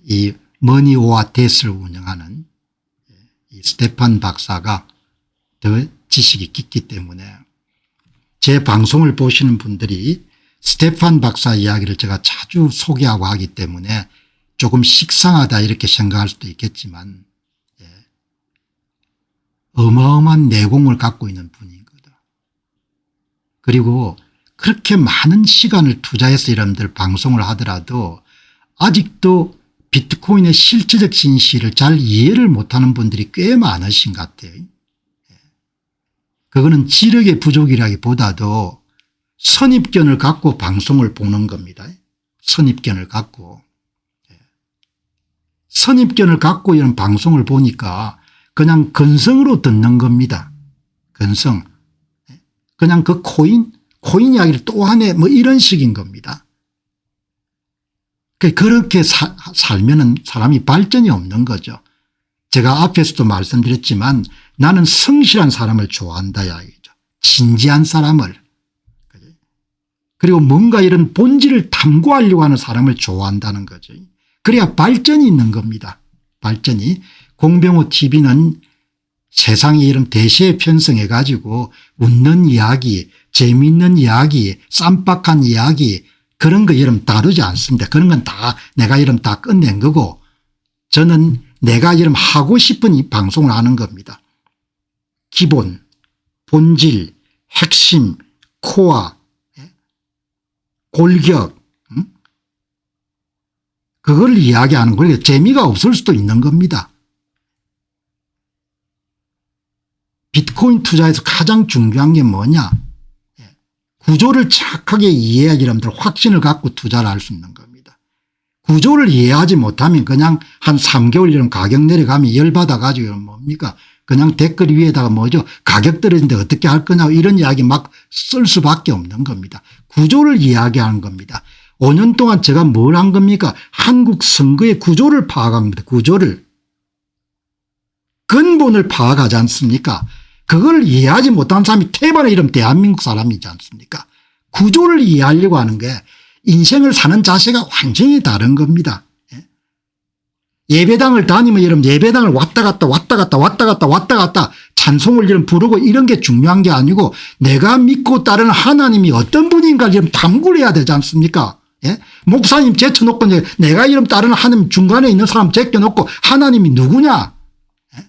이 머니오와 데스를 운영하는 이 스테판 박사가 더 지식이 깊기 때문에 제 방송을 보시는 분들이 스테판 박사 이야기를 제가 자주 소개하고 하기 때문에 조금 식상하다 이렇게 생각할 수도 있겠지만 어마어마한 내공을 갖고 있는 분인 거다. 그리고 그렇게 많은 시간을 투자해서 여러분들 방송을 하더라도 아직도 비트코인의 실체적 진실을 잘 이해를 못하는 분들이 꽤 많으신 것 같아요. 그거는 지력의 부족이라기보다도 선입견을 갖고 방송을 보는 겁니다. 선입견을 갖고. 선입견을 갖고 이런 방송을 보니까 그냥 건성으로 듣는 겁니다. 건성. 그냥 그 코인 이야기를 또 하네 뭐 이런 식인 겁니다. 그렇게 살면은 사람이 발전이 없는 거죠. 제가 앞에서도 말씀드렸지만 나는 성실한 사람을 좋아한다 이야기죠. 진지한 사람을. 그리고 뭔가 이런 본질을 탐구하려고 하는 사람을 좋아한다는 거죠. 그래야 발전이 있는 겁니다. 발전이. 공병호 TV는 세상에 이런 대세에 편성해 가지고 웃는 이야기 재미있는 이야기 쌈박한 이야기 그런 거 여러분 다루지 않습니다. 그런 건 다 내가 이름 다 끝낸 거고 저는 내가 이름 하고 싶은 이 방송을 하는 겁니다. 기본 본질 핵심 코어 골격 그걸 이야기하는 거예요. 재미가 없을 수도 있는 겁니다. 비트코인 투자에서 가장 중요한 게 뭐냐. 구조를 정확하게 이해해야 여러분들 확신을 갖고 투자를 할 수 있는 겁니다. 구조를 이해하지 못하면 그냥 한 3개월 이런 가격 내려가면 열받아 가지고 뭡니까 그냥 댓글 위에다가 뭐죠 가격 떨어진데 어떻게 할 거냐 이런 이야기 막 쓸 수밖에 없는 겁니다. 구조를 이야기하는 겁니다. 5년 동안 제가 뭘 한 겁니까 한국 선거의 구조를 파악한 겁니다. 구조를 근본을 파악하지 않습니까. 그걸 이해하지 못한 사람이 태반의 이름 대한민국 사람이지 않습니까. 구조를 이해하려고 하는 게 인생을 사는 자세가 완전히 다른 겁니다. 예배당을 다니면 여러분 예배당을 왔다 갔다 찬송을 여러분 부르고 이런 게 중요한 게 아니고 내가 믿고 따르는 하나님이 어떤 분인가 여러분 탐구를 해야 되지 않습니까? 예? 목사님 제쳐놓고 내가 이름 따르는 하나님 중간에 있는 사람 제껴놓고 하나님이 누구냐? 예?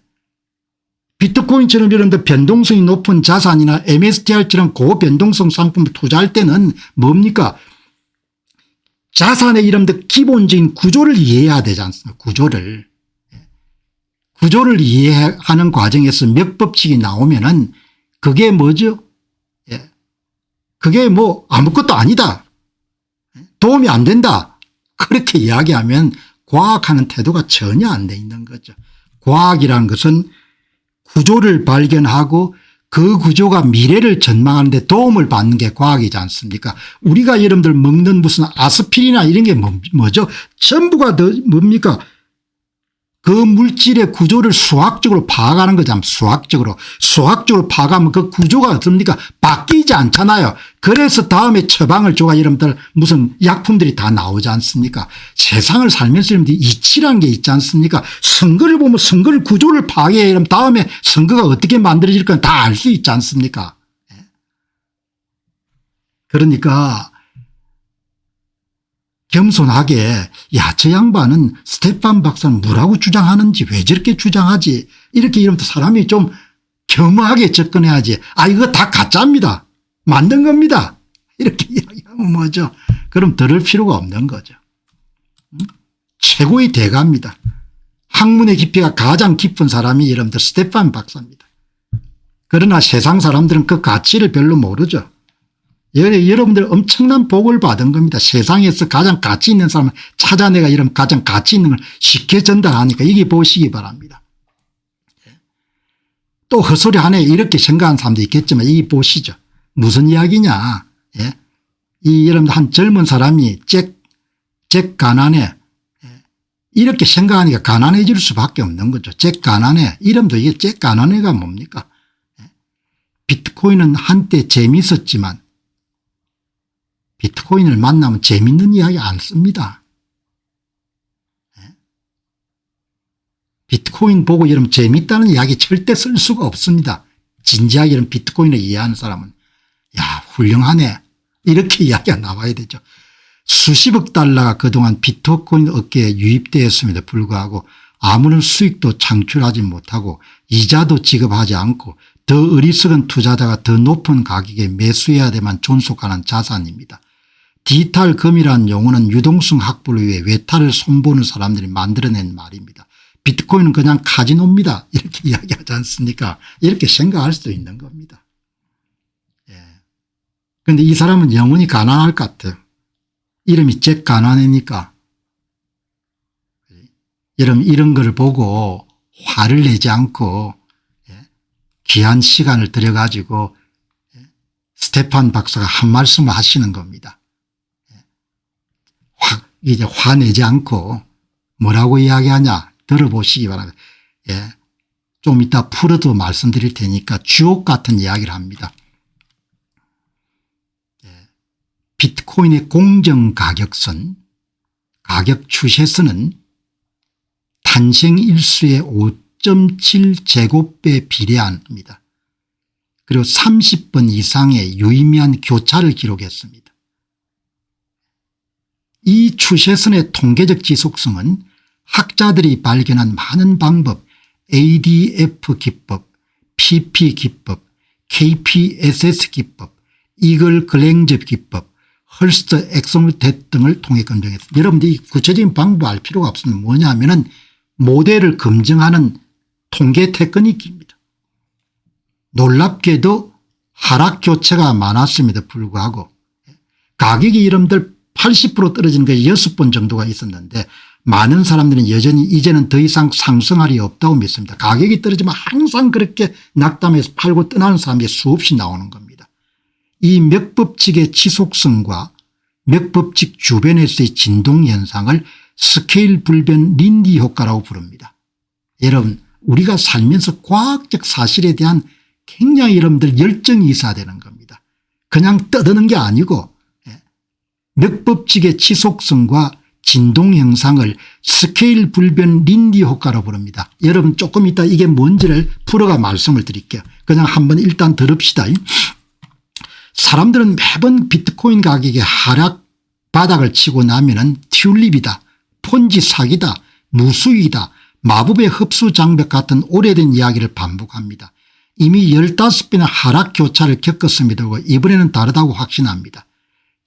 비트코인처럼 여러분들 변동성이 높은 자산이나 MSTR처럼 고변동성 상품을 투자할 때는 뭡니까? 자산의 이름들 기본적인 구조를 이해해야 되지 않습니까? 구조를. 구조를 이해하는 과정에서 몇 법칙이 나오면은 그게 뭐죠? 예. 그게 뭐 아무것도 아니다. 도움이 안 된다. 그렇게 이야기하면 과학하는 태도가 전혀 안 돼 있는 거죠. 과학이라는 것은 구조를 발견하고 그 구조가 미래를 전망하는 데 도움을 받는 게 과학이지 않습니까? 우리가 여러분들 먹는 무슨 아스피린이나 이런 게 뭐죠? 전부가 뭡니까? 그 물질의 구조를 수학적으로 파악하는 거잖아요. 수학적으로 파악하면 그 구조가 어떻습니까? 바뀌지 않잖아요. 그래서 다음에 처방을 줘가 여러분들 무슨 약품들이 다 나오지 않습니까? 세상을 살면서 여러분들 이치라는 게 있지 않습니까? 선거를 보면 선거를 구조를 파악해야 이러면 다음에 선거가 어떻게 만들어질 건 다 알 수 있지 않습니까? 그러니까 겸손하게 야, 저 양반은 스테판 박사는 뭐라고 주장하는지 왜 저렇게 주장하지 이렇게 이러면서 사람이 좀 겸허하게 접근해야지. 아, 이거 다 가짜입니다. 만든 겁니다. 이렇게 이야기하면 뭐죠. 그럼 들을 필요가 없는 거죠. 최고의 대가입니다. 학문의 깊이가 가장 깊은 사람이 여러분들 스테판 박사입니다. 그러나 세상 사람들은 그 가치를 별로 모르죠. 여러분들 엄청난 복을 받은 겁니다. 세상에서 가장 가치 있는 사람을 찾아내가 이런 가장 가치 있는 걸 쉽게 전달하니까 이게 보시기 바랍니다. 또 헛소리 하네 이렇게 생각하는 사람도 있겠지만 이게 보시죠. 무슨 이야기냐. 예? 이 여러분들 한 젊은 사람이 잭 가난해 이렇게 생각하니까 가난해질 수밖에 없는 거죠. 잭 가난해 이름도 이게 잭 가난해가 뭡니까? 비트코인은 한때 재미있었지만 비트코인을 만나면 재밌는 이야기 안 씁니다. 비트코인 보고 여러분 재밌다는 이야기 절대 쓸 수가 없습니다. 진지하게 이런 비트코인을 이해하는 사람은 야, 훌륭하네 이렇게 이야기가 나와야 되죠. 수십억 달러가 그동안 비트코인 업계에 유입되었음에도 불구하고 아무런 수익도 창출하지 못하고 이자도 지급하지 않고 더 어리석은 투자자가 더 높은 가격에 매수해야 되만 존속하는 자산입니다. 디지털 금이라는 용어는 유동성 확보를 위해 외탈을 손보는 사람들이 만들어낸 말입니다. 비트코인은 그냥 카지노입니다. 이렇게 이야기하지 않습니까? 이렇게 생각할 수도 있는 겁니다. 그런데 이 사람은 영원히 가난할 것 같아요. 이름이 잭 가난해니까. 여러분 이런 걸 보고 화를 내지 않고 귀한 시간을 들여가지고 스테판 박사가 한 말씀을 하시는 겁니다. 이제 화내지 않고 뭐라고 이야기하냐 들어보시기 바랍니다. 좀 이따 풀어도 말씀드릴 테니까 주옥 같은 이야기를 합니다. 비트코인의 공정가격선 가격 추세선은 탄생 일수의 5.7제곱배에 비례합니다. 그리고 30번 이상의 유의미한 교차를 기록했습니다. 이 추세선의 통계적 지속성은 학자들이 발견한 많은 방법 ADF 기법, PP 기법, KPSS 기법, 이글 글랭즈 기법, 헐스트 엑소메트 등을 통해 검증했습니다. 여러분들이 구체적인 방법 알 필요가 없습니다. 뭐냐면은 모델을 검증하는 통계 테크닉입니다. 놀랍게도 하락 교체가 많았음에도 불구하고 가격이 여러분들 80% 떨어지는 게 6번 정도가 있었는데 많은 사람들은 여전히 이제는 더 이상 상승할 리 없다고 믿습니다. 가격이 떨어지면 항상 그렇게 낙담해서 팔고 떠나는 사람이 수없이 나오는 겁니다. 이 맥법칙의 지속성과 맥법칙 주변에서의 진동현상을 스케일 불변 린디 효과라고 부릅니다. 여러분 우리가 살면서 과학적 사실에 대한 굉장히 여러분들 열정이 있어야 되는 겁니다. 그냥 떠드는 게 아니고 맥법칙의 지속성과 진동 현상을 스케일 불변 린디 효과로 부릅니다. 여러분 조금 이따 이게 뭔지를 풀어가 말씀을 드릴게요. 그냥 한번 일단 들읍시다. 사람들은 매번 비트코인 가격이 하락 바닥을 치고 나면은 튤립이다, 폰지 사기다, 무수익이다, 마법의 흡수 장벽 같은 오래된 이야기를 반복합니다. 이미 15배나 하락 교차를 겪었음에도 이번에는 다르다고 확신합니다.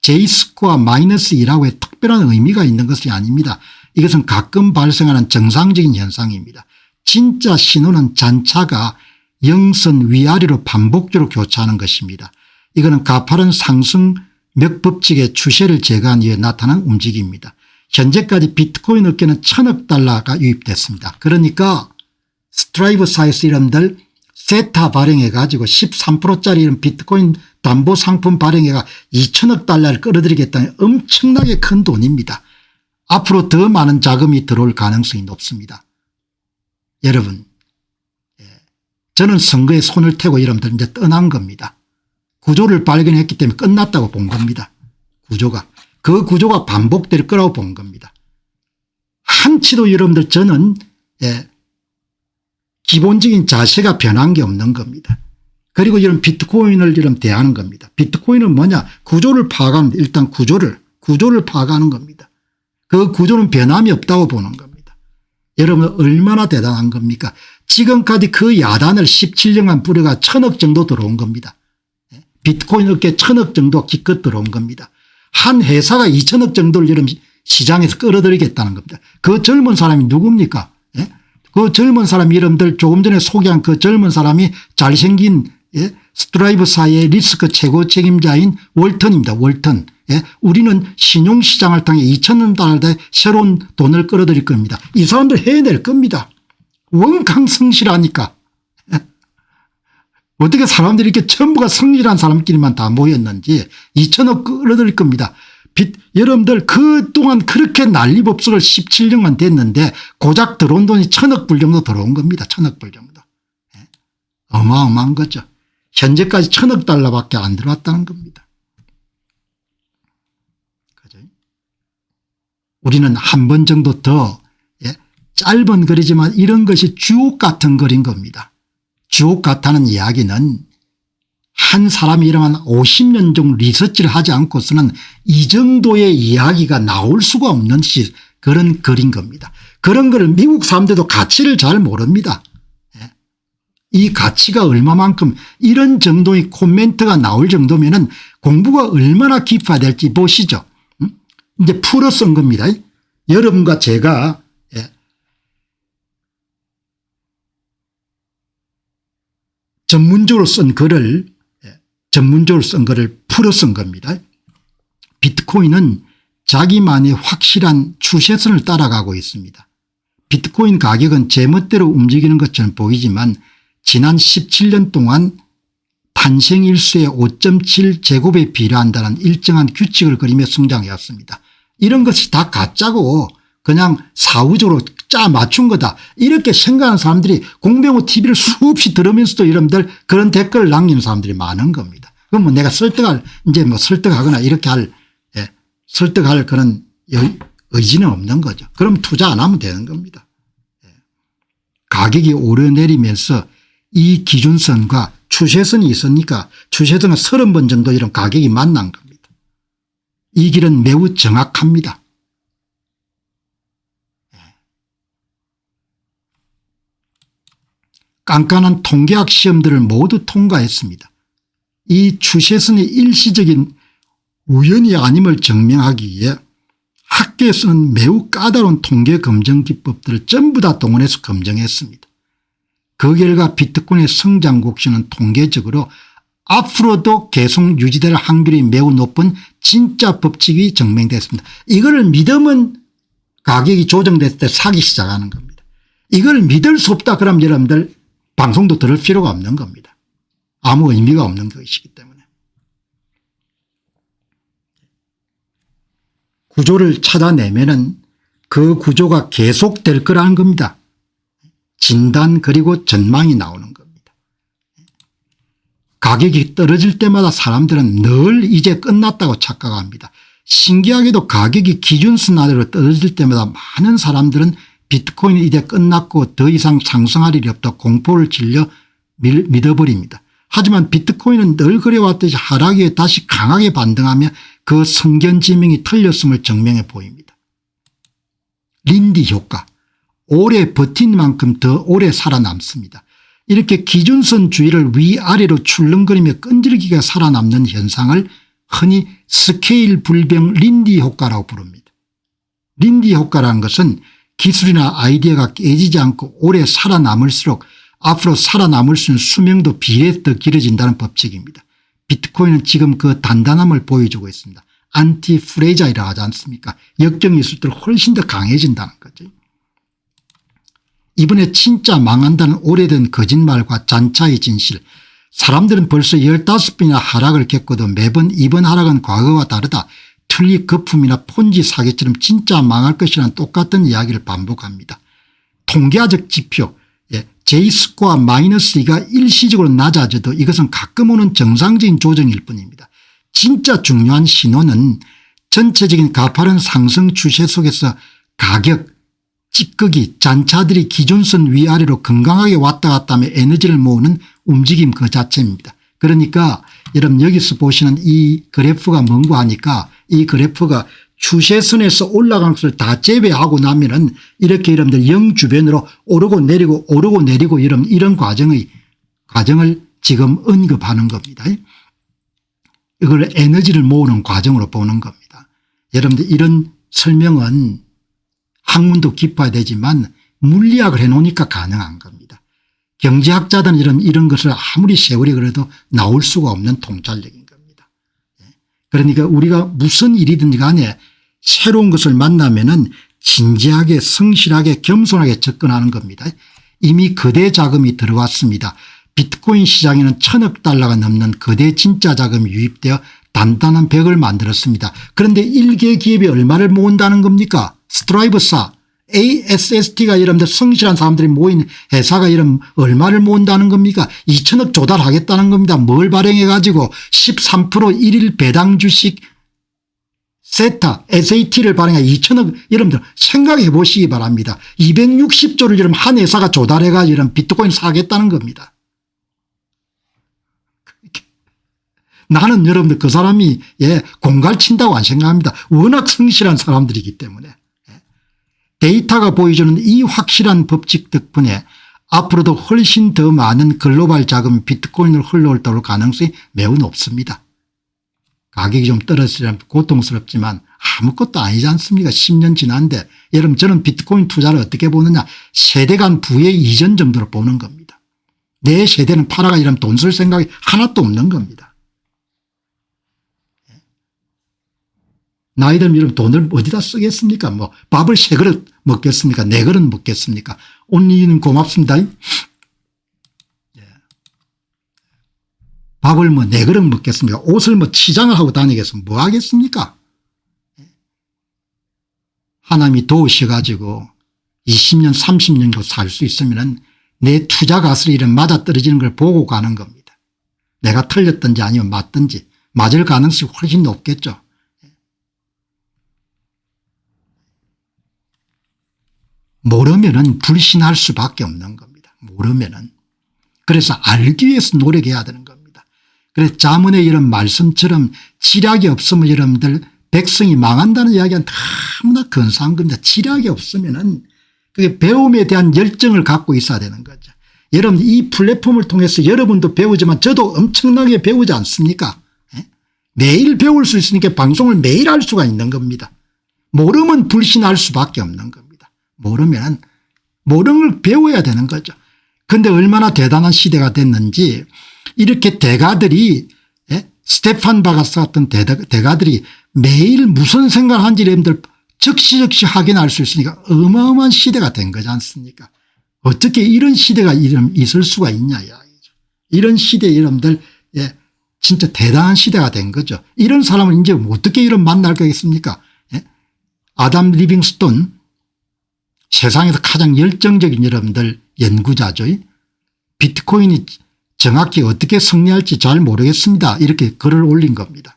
J스코어 -2라고 특별한 의미가 있는 것이 아닙니다. 이것은 가끔 발생하는 정상적인 현상입니다. 진짜 신호는 잔차가 영선 위아래로 반복적으로 교차하는 것입니다. 이거는 가파른 상승 몇 법칙의 추세를 제거한 이후에 나타난 움직임입니다. 현재까지 비트코인 업계는 1000억 달러가 유입됐습니다. 그러니까 스트라이브사이스 이름들 세타 발행해 가지고 13%짜리 이런 비트코인 담보상품 발행해가 2000억 달러를 끌어들이겠다는 엄청나게 큰 돈입니다. 앞으로 더 많은 자금이 들어올 가능성이 높습니다. 여러분, 저는 선거에 손을 태고 여러분들 이제 떠난 겁니다. 구조를 발견했기 때문에 끝났다고 본 겁니다. 구조가. 그 구조가 반복될 거라고 본 겁니다. 한치도 여러분들 저는 기본적인 자세가 변한 게 없는 겁니다. 그리고 이런 비트코인을 이런 대하는 겁니다. 비트코인은 뭐냐, 구조를 파악하는, 일단 구조를 파악하는 겁니다. 그 구조는 변함이 없다고 보는 겁니다. 여러분 얼마나 대단한 겁니까? 지금까지 그 야단을 17년간 뿌려가 1000억 정도 들어온 겁니다. 비트코인 업계 1000억 정도 기껏 들어온 겁니다. 한 회사가 2000억 정도를 이런 시장에서 끌어들이겠다는 겁니다. 그 젊은 사람이 누굽니까? 그 젊은 사람 이름들 조금 전에 소개한 그 젊은 사람이 잘생긴 스트라이브사의 리스크 최고 책임자인 월턴입니다. 월턴. 우리는 신용시장을 통해 2,000억 달러의 새로운 돈을 끌어들일 겁니다. 이 사람들 해낼 겁니다. 원강 성실하니까. 어떻게 사람들이 이렇게 전부가 성실한 사람끼리만 다 모였는지 2,000억 끌어들일 겁니다. 여러분들 그동안 그렇게 난리법석을 17년만 됐는데 고작 들어온 돈이 1000억 불 정도 들어온 겁니다. 1000억 불 정도. 어마어마한 거죠. 현재까지 1000억 달러밖에 안 들어왔다는 겁니다. 그죠? 우리는 한 번 정도 더 짧은 거리지만 이런 것이 주옥 같은 거리인 겁니다. 주옥 같다는 이야기는 한 사람이 이러한 50년 정도 리서치를 하지 않고서는 이 정도의 이야기가 나올 수가 없는 그런 글인 겁니다. 그런 걸 미국 사람들도 가치를 잘 모릅니다. 이 가치가 얼마만큼 이런 정도의 코멘트가 나올 정도면은 공부가 얼마나 깊어야 될지 보시죠. 이제 풀어 쓴 겁니다. 여러분과 제가 전문적으로 쓴 글을 풀어 쓴 겁니다. 비트코인은 자기만의 확실한 추세선을 따라가고 있습니다. 비트코인 가격은 제멋대로 움직이는 것처럼 보이지만 지난 17년 동안 탄생일수의 5.7 제곱에 비례한다는 일정한 규칙을 그리며 성장해왔습니다. 이런 것이 다 가짜고 그냥 사후적으로 짜 맞춘 거다 이렇게 생각하는 사람들이 공병호 TV를 수없이 들으면서도 여러분들 그런 댓글을 남기는 사람들이 많은 겁니다. 그럼 뭐 내가 설득하거나 이렇게 설득할 그런 의지는 없는 거죠. 그럼 투자 안 하면 되는 겁니다. 가격이 오르내리면서 이 기준선과 추세선이 있으니까 추세선은 30번 정도 이런 가격이 만난 겁니다. 이 길은 매우 정확합니다. 깐깐한 통계학 시험들을 모두 통과했습니다. 이 추세선의 일시적인 우연이 아님을 증명하기 위해 학계에서는 매우 까다로운 통계 검증 기법들을 전부 다 동원해서 검증했습니다. 그 결과 비트코인의 성장 곡선은 통계적으로 앞으로도 계속 유지될 확률이 매우 높은 진짜 법칙이 증명됐습니다. 이걸 믿으면 가격이 조정됐을 때 사기 시작하는 겁니다. 이걸 믿을 수 없다 그러면 여러분들 방송도 들을 필요가 없는 겁니다. 아무 의미가 없는 것이기 때문에. 구조를 찾아내면은 그 구조가 계속될 거라는 겁니다. 진단 그리고 전망이 나오는 겁니다. 가격이 떨어질 때마다 사람들은 늘 이제 끝났다고 착각합니다. 신기하게도 가격이 기준선 아래로 떨어질 때마다 많은 사람들은 비트코인이 이제 끝났고 더 이상 상승할 일이 없다 공포를 질려 믿어버립니다. 하지만 비트코인은 늘 그래왔듯이 하락에 다시 강하게 반등하며 그 성견지명이 틀렸음을 증명해 보입니다. 린디 효과. 오래 버틴 만큼 더 오래 살아남습니다. 이렇게 기준선 주위를 위아래로 출렁거리며 끈질기게 살아남는 현상을 흔히 스케일 불병 린디 효과라고 부릅니다. 린디 효과라는 것은 기술이나 아이디어가 깨지지 않고 오래 살아남을수록 앞으로 살아남을 수 있는 수명도 비례 더 길어진다는 법칙입니다. 비트코인은 지금 그 단단함을 보여주고 있습니다. 안티 프레자이라고 하지 않습니까? 역경이 있을수록 훨씬 더 강해진다는 거죠. 이번에 진짜 망한다는 오래된 거짓말과 잔차의 진실. 사람들은 벌써 15번이나 하락을 겪어도 매번 이번 하락은 과거와 다르다. 틀리 거품이나 폰지 사기처럼 진짜 망할 것이라는 똑같은 이야기를 반복합니다. 통계학적 지표 J스코어 -2가 일시적으로 낮아져도 이것은 가끔 오는 정상적인 조정일 뿐입니다. 진짜 중요한 신호는 전체적인 가파른 상승 추세 속에서 가격 찌꺼기 잔차들이 기준선 위아래로 건강하게 왔다 갔다 하며 에너지를 모으는 움직임 그 자체입니다. 그러니까 여러분 여기서 보시는 이 그래프가 뭔가 하니까 이 그래프가 추세선에서 올라가는 것을 다 제외하고 나면은 이렇게 여러분들 0 주변으로 오르고 내리고 이런 과정을 지금 언급하는 겁니다. 이걸 에너지를 모으는 과정으로 보는 겁니다. 여러분들 이런 설명은 학문도 깊어야 되지만 물리학을 해놓으니까 가능한 겁니다. 경제학자들은 이런 것을 아무리 세월이 그래도 나올 수가 없는 통찰력인 겁니다. 그러니까 우리가 무슨 일이든지 간에 새로운 것을 만나면은 진지하게 성실하게 겸손하게 접근하는 겁니다. 이미 거대 자금이 들어왔습니다. 비트코인 시장에는 1000억 달러가 넘는 거대 진짜 자금이 유입되어 단단한 벽을 만들었습니다. 그런데 일개 기업이 얼마를 모은다는 겁니까? 스트라이브사 ASST가 여러분들 성실한 사람들이 모인 회사가 이런 얼마를 모은다는 겁니까? 2000억 조달하겠다는 겁니다. 뭘 발행해 가지고 13% 일일 배당 주식 세타 SAT를 발행해 2000억 여러분들 생각해 보시기 바랍니다. 260조를 여러분 한 회사가 조달해 가지고 이런 비트코인 사겠다는 겁니다. 나는 여러분들 그 사람이 공갈 친다고 안 생각합니다. 워낙 성실한 사람들이기 때문에. 데이터가 보여주는 이 확실한 법칙 덕분에 앞으로도 훨씬 더 많은 글로벌 자금이 비트코인으로 흘러올 가능성이 매우 높습니다. 가격이 좀 떨어지면 고통스럽지만 아무것도 아니지 않습니까? 10년 지났는데 여러분 저는 비트코인 투자를 어떻게 보느냐 세대 간 부의 이전 정도로 보는 겁니다. 내 세대는 팔아가 이러면 돈 쓸 생각이 하나도 없는 겁니다. 나이 들면 이런 돈을 어디다 쓰겠습니까? 뭐 밥을 3그릇 먹겠습니까? 4그릇 먹겠습니까? 온리님 고맙습니다. 밥을 뭐 4그릇 먹겠습니까? 옷을 뭐 치장을 하고 다니겠습니까? 뭐 하겠습니까? 하나님이 도우셔가지고 20년 30년도 살 수 있으면 내 투자 가설이 이런 맞아떨어지는 걸 보고 가는 겁니다. 내가 틀렸든지 아니면 맞든지 맞을 가능성이 훨씬 높겠죠. 모르면은 불신할 수밖에 없는 겁니다. 모르면은. 그래서 알기 위해서 노력해야 되는 겁니다. 그래서 자문의 이런 말씀처럼 지략이 없으면 여러분들 백성이 망한다는 이야기는 너무나 근사한 겁니다. 지략이 없으면은 그게 배움에 대한 열정을 갖고 있어야 되는 거죠. 여러분 이 플랫폼을 통해서 여러분도 배우지만 저도 엄청나게 배우지 않습니까? 매일 배울 수 있으니까 방송을 매일 할 수가 있는 겁니다. 모르면 불신할 수밖에 없는 겁니다. 모르면 모르는 걸 배워야 되는 거죠. 그런데 얼마나 대단한 시대가 됐는지 이렇게 대가들이 스테판 바가스 같은 대가들이 매일 무슨 생각을 하는지 여러분들 즉시 확인할 수 있으니까 어마어마한 시대가 된 거지 않습니까? 어떻게 이런 시대가 있을 수가 있냐 이야기죠. 이런 시대에 여러분들 진짜 대단한 시대가 된 거죠. 이런 사람을 이제 어떻게 이런 만날 거겠습니까? 아담 리빙스톤 세상에서 가장 열정적인 여러분들 연구자죠. 비트코인이 정확히 어떻게 승리할지 잘 모르겠습니다. 이렇게 글을 올린 겁니다.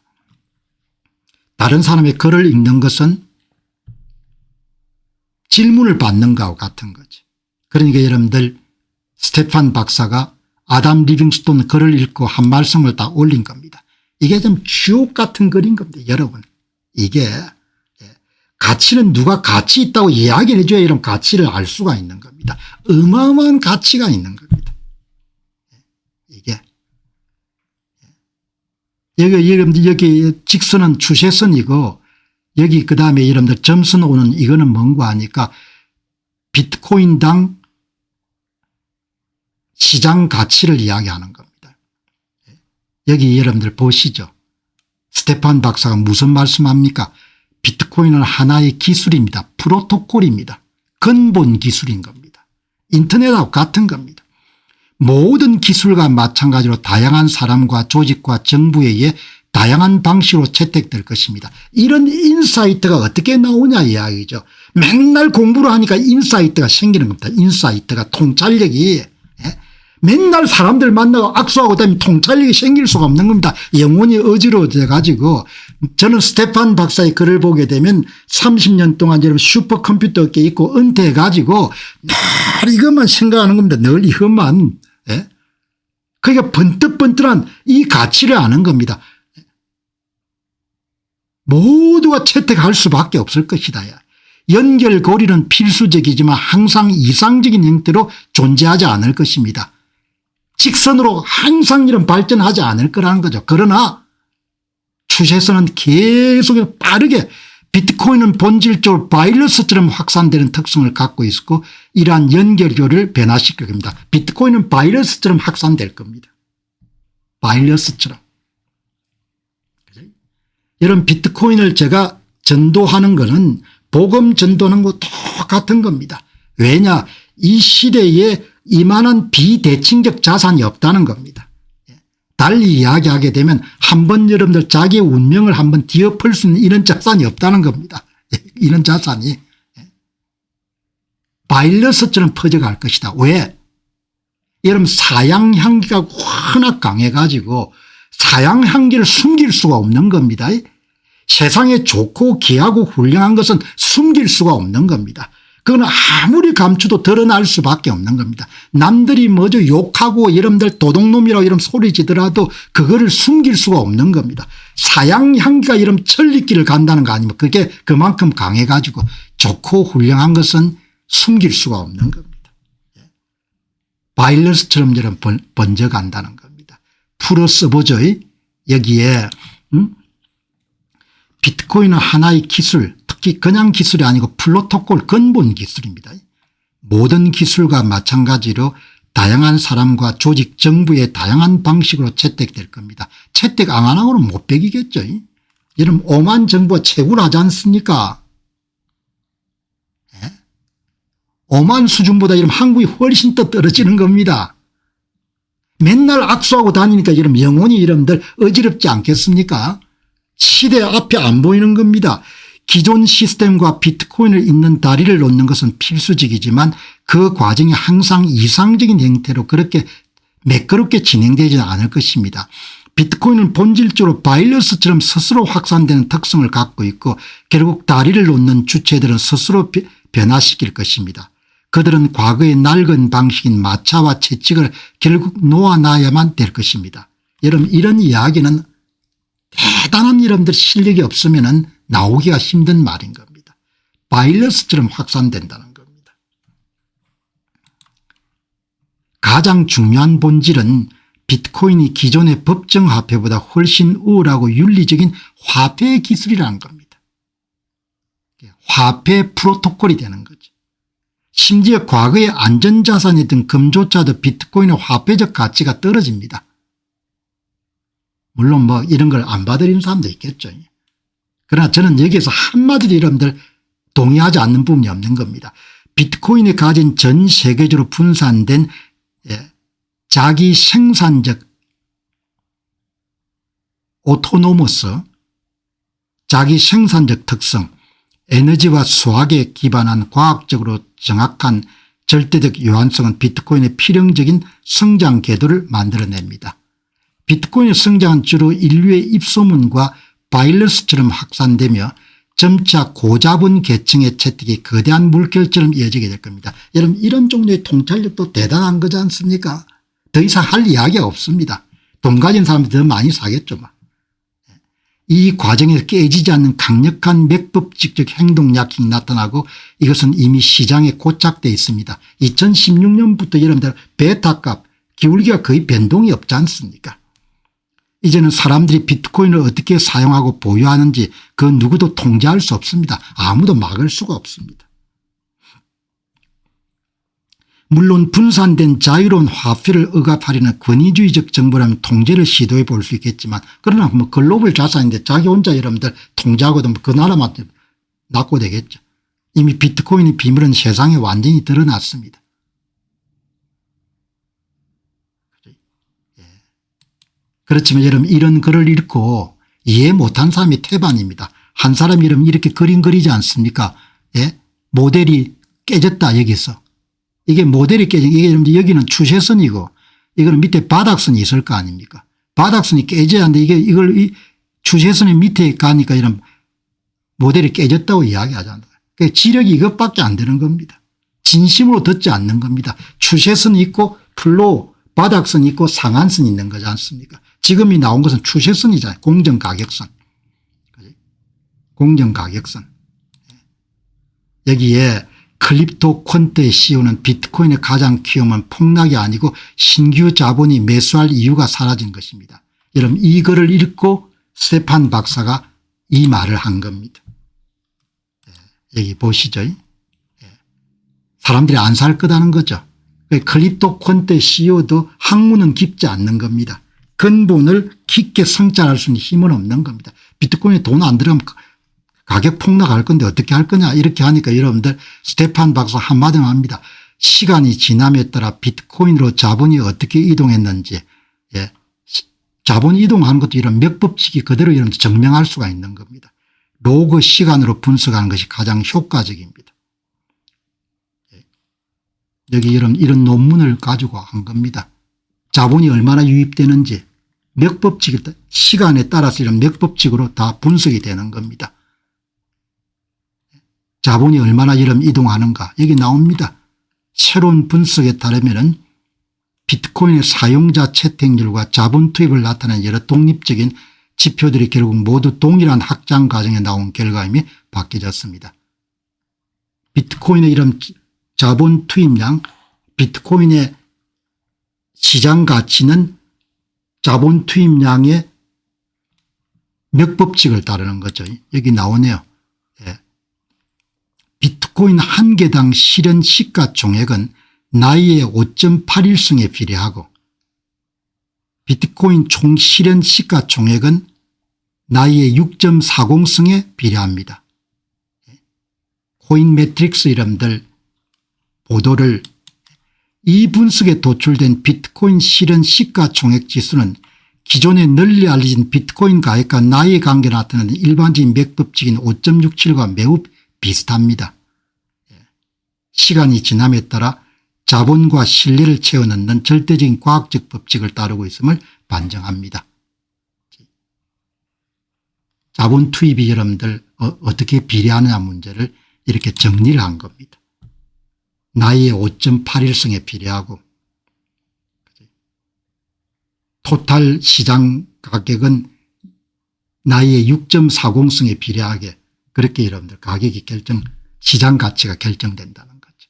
다른 사람의 글을 읽는 것은 질문을 받는 것과 같은 거죠. 그러니까 여러분들 스테판 박사가 아담 리빙스톤 글을 읽고 한 말씀을 딱 올린 겁니다. 이게 좀 주옥 같은 글인 겁니다. 여러분 이게 가치는 누가 가치 있다고 이야기를 해줘야 이런 가치를 알 수가 있는 겁니다. 어마어마한 가치가 있는 겁니다. 이게 여기 직선은 추세선이고 여기 그다음에 여러분들 점선 오는 이거는 뭔가 하니까 비트코인당 시장 가치를 이야기하는 겁니다. 여기 여러분들 보시죠. 스테판 박사가 무슨 말씀합니까? 비트코인은 하나의 기술입니다. 프로토콜입니다. 근본 기술인 겁니다. 인터넷하고 같은 겁니다. 모든 기술과 마찬가지로 다양한 사람과 조직과 정부에 의해 다양한 방식으로 채택될 것입니다. 이런 인사이트가 어떻게 나오냐 이야기죠. 맨날 공부를 하니까 인사이트가 생기는 겁니다. 인사이트가 통찰력이 맨날 사람들 만나고 악수하고 다니면 통찰력이 생길 수가 없는 겁니다. 영혼이 어지러워져 가지고 저는 스테판 박사의 글을 보게 되면 30년 동안 여러분 슈퍼컴퓨터 업계에 있고 은퇴해 가지고 늘 이것만 생각하는 겁니다. 늘 이것만. 그러니까 번뜩번뜩한 이 가치를 아는 겁니다. 모두가 채택할 수밖에 없을 것이다. 연결고리는 필수적이지만 항상 이상적인 형태로 존재하지 않을 것입니다. 직선으로 항상 이런 발전하지 않을 거라는 거죠. 그러나 추세선은 계속 빠르게 비트코인은 본질적으로 바이러스처럼 확산되는 특성을 갖고 있고 이러한 연결고리를 변화시킬 겁니다. 비트코인은 바이러스처럼 확산될 겁니다. 바이러스처럼. 여러분 비트코인을 제가 전도하는 것은 복음 전도하는 거 똑같은 겁니다. 왜냐 이 시대에 이만한 비대칭적 자산이 없다는 겁니다. 달리 이야기하게 되면 한번 여러분들 자기의 운명을 한번 뒤엎을 수 있는 이런 자산이 없다는 겁니다. 이런 자산이 바이러스처럼 퍼져갈 것이다. 왜? 여러분 사양향기가 워낙 강해 가지고 사양향기를 숨길 수가 없는 겁니다. 세상에 좋고 귀하고 훌륭한 것은 숨길 수가 없는 겁니다. 그건 아무리 감추도 드러날 수밖에 없는 겁니다. 남들이 뭐죠 욕하고 여러분들 도둑놈이라고 이런 소리 지더라도 그거를 숨길 수가 없는 겁니다. 사양향기가 이런 천리길을 간다는 거 아니면 그게 그만큼 강해 가지고 좋고 훌륭한 것은 숨길 수가 없는 겁니다. 바이러스처럼 여러분 번져간다는 겁니다. 풀어 써보죠. 여기에 비트코인은 하나의 기술 특히 그냥 기술이 아니고 프로토콜 근본 기술입니다. 모든 기술과 마찬가지로 다양한 사람과 조직 정부의 다양한 방식으로 채택될 겁니다. 채택 안 하고는 못 배기겠죠. 여러분 오만 정부가 채굴 하지 않습니까? 오만 수준보다 여러분 한국이 훨씬 더 떨어지는 겁니다. 맨날 악수하고 다니니까 여러분 영혼이 여러분들 어지럽지 않겠습니까? 시대 앞에 안 보이는 겁니다. 기존 시스템과 비트코인을 잇는 다리를 놓는 것은 필수적이지만 그 과정이 항상 이상적인 형태로 그렇게 매끄럽게 진행되지는 않을 것입니다. 비트코인은 본질적으로 바이러스처럼 스스로 확산되는 특성을 갖고 있고 결국 다리를 놓는 주체들은 스스로 변화시킬 것입니다. 그들은 과거의 낡은 방식인 마차와 채찍을 결국 놓아놔야만 될 것입니다. 여러분 이런 이야기는 대단한 여러분들 실력이 없으면 나오기가 힘든 말인 겁니다. 바이러스처럼 확산된다는 겁니다. 가장 중요한 본질은 비트코인이 기존의 법정 화폐보다 훨씬 우월하고 윤리적인 화폐 기술이라는 겁니다. 화폐 프로토콜이 되는 거죠. 심지어 과거의 안전자산이던 금조차도 비트코인의 화폐적 가치가 떨어집니다. 물론 뭐 이런 걸 안 받아들이는 사람도 있겠죠. 그러나 저는 여기에서 한마디로 여러분들 동의하지 않는 부분이 없는 겁니다. 비트코인이 가진 전 세계적으로 분산된 자기 생산적 오토노머스 자기 생산적 특성 에너지와 수학에 기반한 과학적으로 정확한 절대적 요한성은 비트코인의 필연적인 성장 궤도를 만들어냅니다. 비트코인의 성장은 주로 인류의 입소문과 바이러스처럼 확산되며 점차 고자본 계층의 채택이 거대한 물결처럼 이어지게 될 겁니다. 여러분 이런 종류의 통찰력도 대단한 거지 않습니까? 더 이상 할 이야기가 없습니다. 돈 가진 사람들이 더 많이 사겠죠. 막. 이 과정에서 깨지지 않는 강력한 맥법칙적 행동약이 나타나고 이것은 이미 시장에 고착되어 있습니다. 2016년부터 여러분들 베타값 기울기가 거의 변동이 없지 않습니까? 이제는 사람들이 비트코인을 어떻게 사용하고 보유하는지 그 누구도 통제할 수 없습니다. 아무도 막을 수가 없습니다. 물론 분산된 자유로운 화폐를 억압하려는 권위주의적 정부라면 통제를 시도해 볼 수 있겠지만 그러나 뭐 글로벌 자산인데 자기 혼자 여러분들 통제하고도 그 나라만 낙고되겠죠. 이미 비트코인의 비밀은 세상에 완전히 드러났습니다. 그렇지만 여러분 이런 글을 읽고 이해 못한 사람이 태반입니다. 한 사람이 여러분 이렇게 그림 그리지 않습니까? 예? 모델이 깨졌다 여기서. 이게 모델이 깨진 이게 여기는 추세선이고 이거는 밑에 바닥선이 있을 거 아닙니까? 바닥선이 깨져야 하는데 이걸 이 추세선의 밑에 가니까 이런 모델이 깨졌다고 이야기하잖아요. 그러니까 지력이 이것밖에 안 되는 겁니다. 진심으로 듣지 않는 겁니다. 추세선이 있고 플로우 바닥선이 있고 상한선이 있는 거지 않습니까? 지금이 나온 것은 추세선이잖아요. 공정가격선. 공정가격선. 여기에 클립토 콘테의 CEO는 비트코인의 가장 키움은 폭락이 아니고 신규 자본이 매수할 이유가 사라진 것입니다. 여러분 이 글을 읽고 스테판 박사가 이 말을 한 겁니다. 여기 보시죠. 사람들이 안 살 거다는 거죠. 클립토 콘테 CEO도 학문은 깊지 않는 겁니다. 근본을 깊게 성찰할 수 있는 힘은 없는 겁니다. 비트코인에 돈 안 들어가면 가격 폭락할 건데 어떻게 할 거냐 이렇게 하니까 여러분들 스테판 박사 한마디만 합니다. 시간이 지남에 따라 비트코인으로 자본이 어떻게 이동했는지 예. 자본 이동하는 것도 이런 맥법칙이 그대로 여러분들 증명할 수가 있는 겁니다. 로그 시간으로 분석하는 것이 가장 효과적입니다. 여기 이런 논문을 가지고 한 겁니다. 자본이 얼마나 유입되는지 맥법칙 시간에 따라서 이런 맥법칙으로 다 분석이 되는 겁니다. 자본이 얼마나 이동하는가 여기 나옵니다. 새로운 분석에 따르면 비트코인의 사용자 채택률과 자본 투입을 나타내는 여러 독립적인 지표들이 결국 모두 동일한 확장 과정에 나온 결과임이 바뀌어졌습니다. 비트코인의 이런 자본 투입량 비트코인의 시장 가치는 자본 투입량의 맥법칙을 따르는 거죠. 여기 나오네요. 예. 비트코인 한 개당 실현 시가총액은 나이의 5.81승에 비례하고 비트코인 총 실현 시가총액은 나이의 6.40승에 비례합니다. 코인 매트릭스 여러분들 보도를 이 분석에 도출된 비트코인 실현 시가총액 지수는 기존에 널리 알려진 비트코인 가격과 나이의 관계를 나타내는 일반적인 맥법칙인 5.67과 매우 비슷합니다. 시간이 지남에 따라 자본과 신뢰를 채워넣는 절대적인 과학적 법칙을 따르고 있음을 반증합니다. 자본 투입이 여러분들 어떻게 비례하느냐 문제를 이렇게 정리를 한 겁니다. 나이의 5.81승에 비례하고 토탈 시장 가격은 나이의 6.40승에 비례하게 그렇게 여러분들 가격이 시장 가치가 결정된다는 거죠.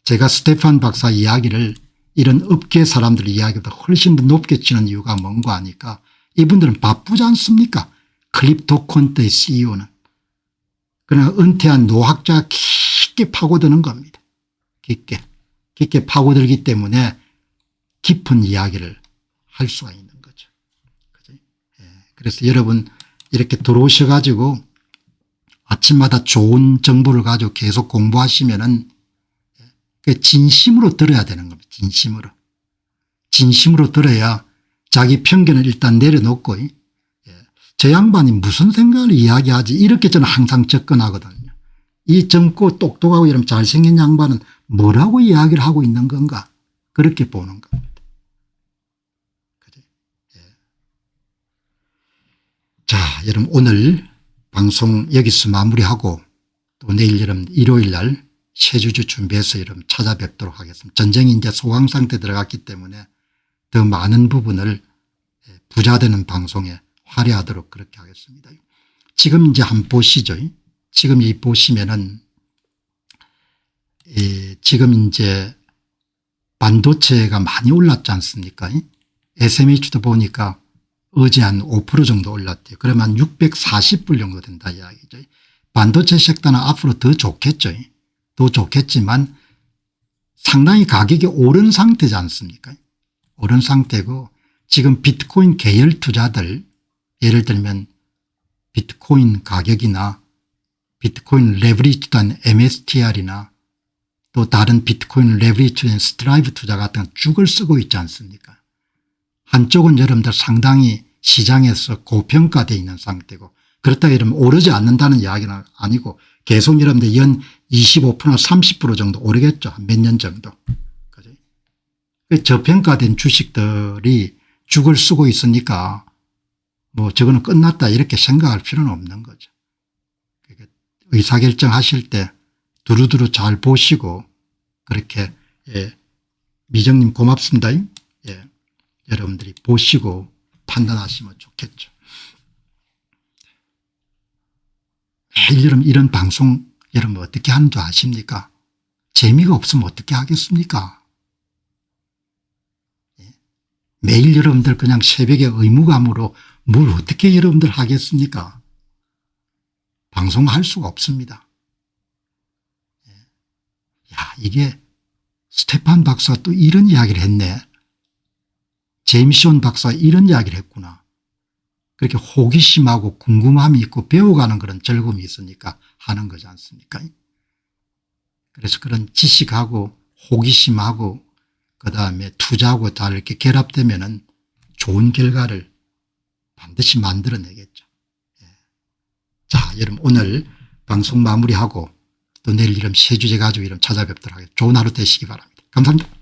제가 스테판 박사 이야기를 이런 업계 사람들 이야기보다 훨씬 더 높게 치는 이유가 뭔가 하니까 이분들은 바쁘지 않습니까? 클립토 콘테의 CEO는. 그러나 은퇴한 노학자가 깊게 파고드는 겁니다. 깊게 파고들기 때문에 깊은 이야기를 할 수가 있는 거죠. 그래서 여러분 이렇게 들어오셔가지고 아침마다 좋은 정보를 가지고 계속 공부하시면은 진심으로 들어야 되는 겁니다. 진심으로 들어야 자기 편견을 일단 내려놓고 저 양반이 무슨 생각을 이야기하지 이렇게 저는 항상 접근하거든요. 이 젊고 똑똑하고 이런 잘생긴 양반은 뭐라고 이야기를 하고 있는 건가 그렇게 보는 겁니다. 자, 여러분 오늘 방송 여기서 마무리하고 또 내일 여러분 일요일 날 세주주 준비해서 여러분 찾아뵙도록 하겠습니다. 전쟁이 이제 소강 상태 들어갔기 때문에 더 많은 부분을 부자되는 방송에 활용하도록 그렇게 하겠습니다. 지금 이제 한번 보시죠. 지금 이 보시면은 지금 이제 반도체가 많이 올랐지 않습니까? SMH도 보니까 어제 한 5% 정도 올랐대요. 그러면 640불 정도 된다 이야기죠. 반도체 섹터는 앞으로 더 좋겠죠. 더 좋겠지만 상당히 가격이 오른 상태지 않습니까? 오른 상태고 지금 비트코인 계열 투자들 예를 들면 비트코인 가격이나 비트코인 레버리지된 MSTR이나 또 다른 비트코인 레버리지된 스트라이브 투자 같은 건 죽을 쓰고 있지 않습니까? 한쪽은 여러분들 상당히 시장에서 고평가되어 있는 상태고 그렇다고 여러분 오르지 않는다는 이야기는 아니고 계속 여러분들 연 25%나 30% 정도 오르겠죠. 한 몇 년 정도. 그죠? 저평가된 주식들이 죽을 쓰고 있으니까 뭐 저거는 끝났다 이렇게 생각할 필요는 없는 거죠. 그러니까 의사결정 하실 때 두루두루 잘 보시고 그렇게 미정님 고맙습니다. 여러분들이 보시고 판단하시면 좋겠죠. 매일 여러분 이런 방송 여러분 어떻게 하는 줄 아십니까? 재미가 없으면 어떻게 하겠습니까? 매일 여러분들 그냥 새벽에 의무감으로 뭘 어떻게 여러분들 하겠습니까? 방송할 수가 없습니다. 야, 이게 스테판 박사가 또 이런 이야기를 했네. 제임스 박사가 이런 이야기를 했구나. 그렇게 호기심하고 궁금함이 있고 배워가는 그런 즐거움이 있으니까 하는 거지 않습니까? 그래서 그런 지식하고 호기심하고 그다음에 투자하고 다 이렇게 결합되면은 좋은 결과를 반드시 만들어내겠죠. 자, 여러분 오늘 방송 마무리하고 또 내일 이름 세 주제 가지고 이름 찾아뵙도록 하겠습니다. 좋은 하루 되시기 바랍니다. 감사합니다.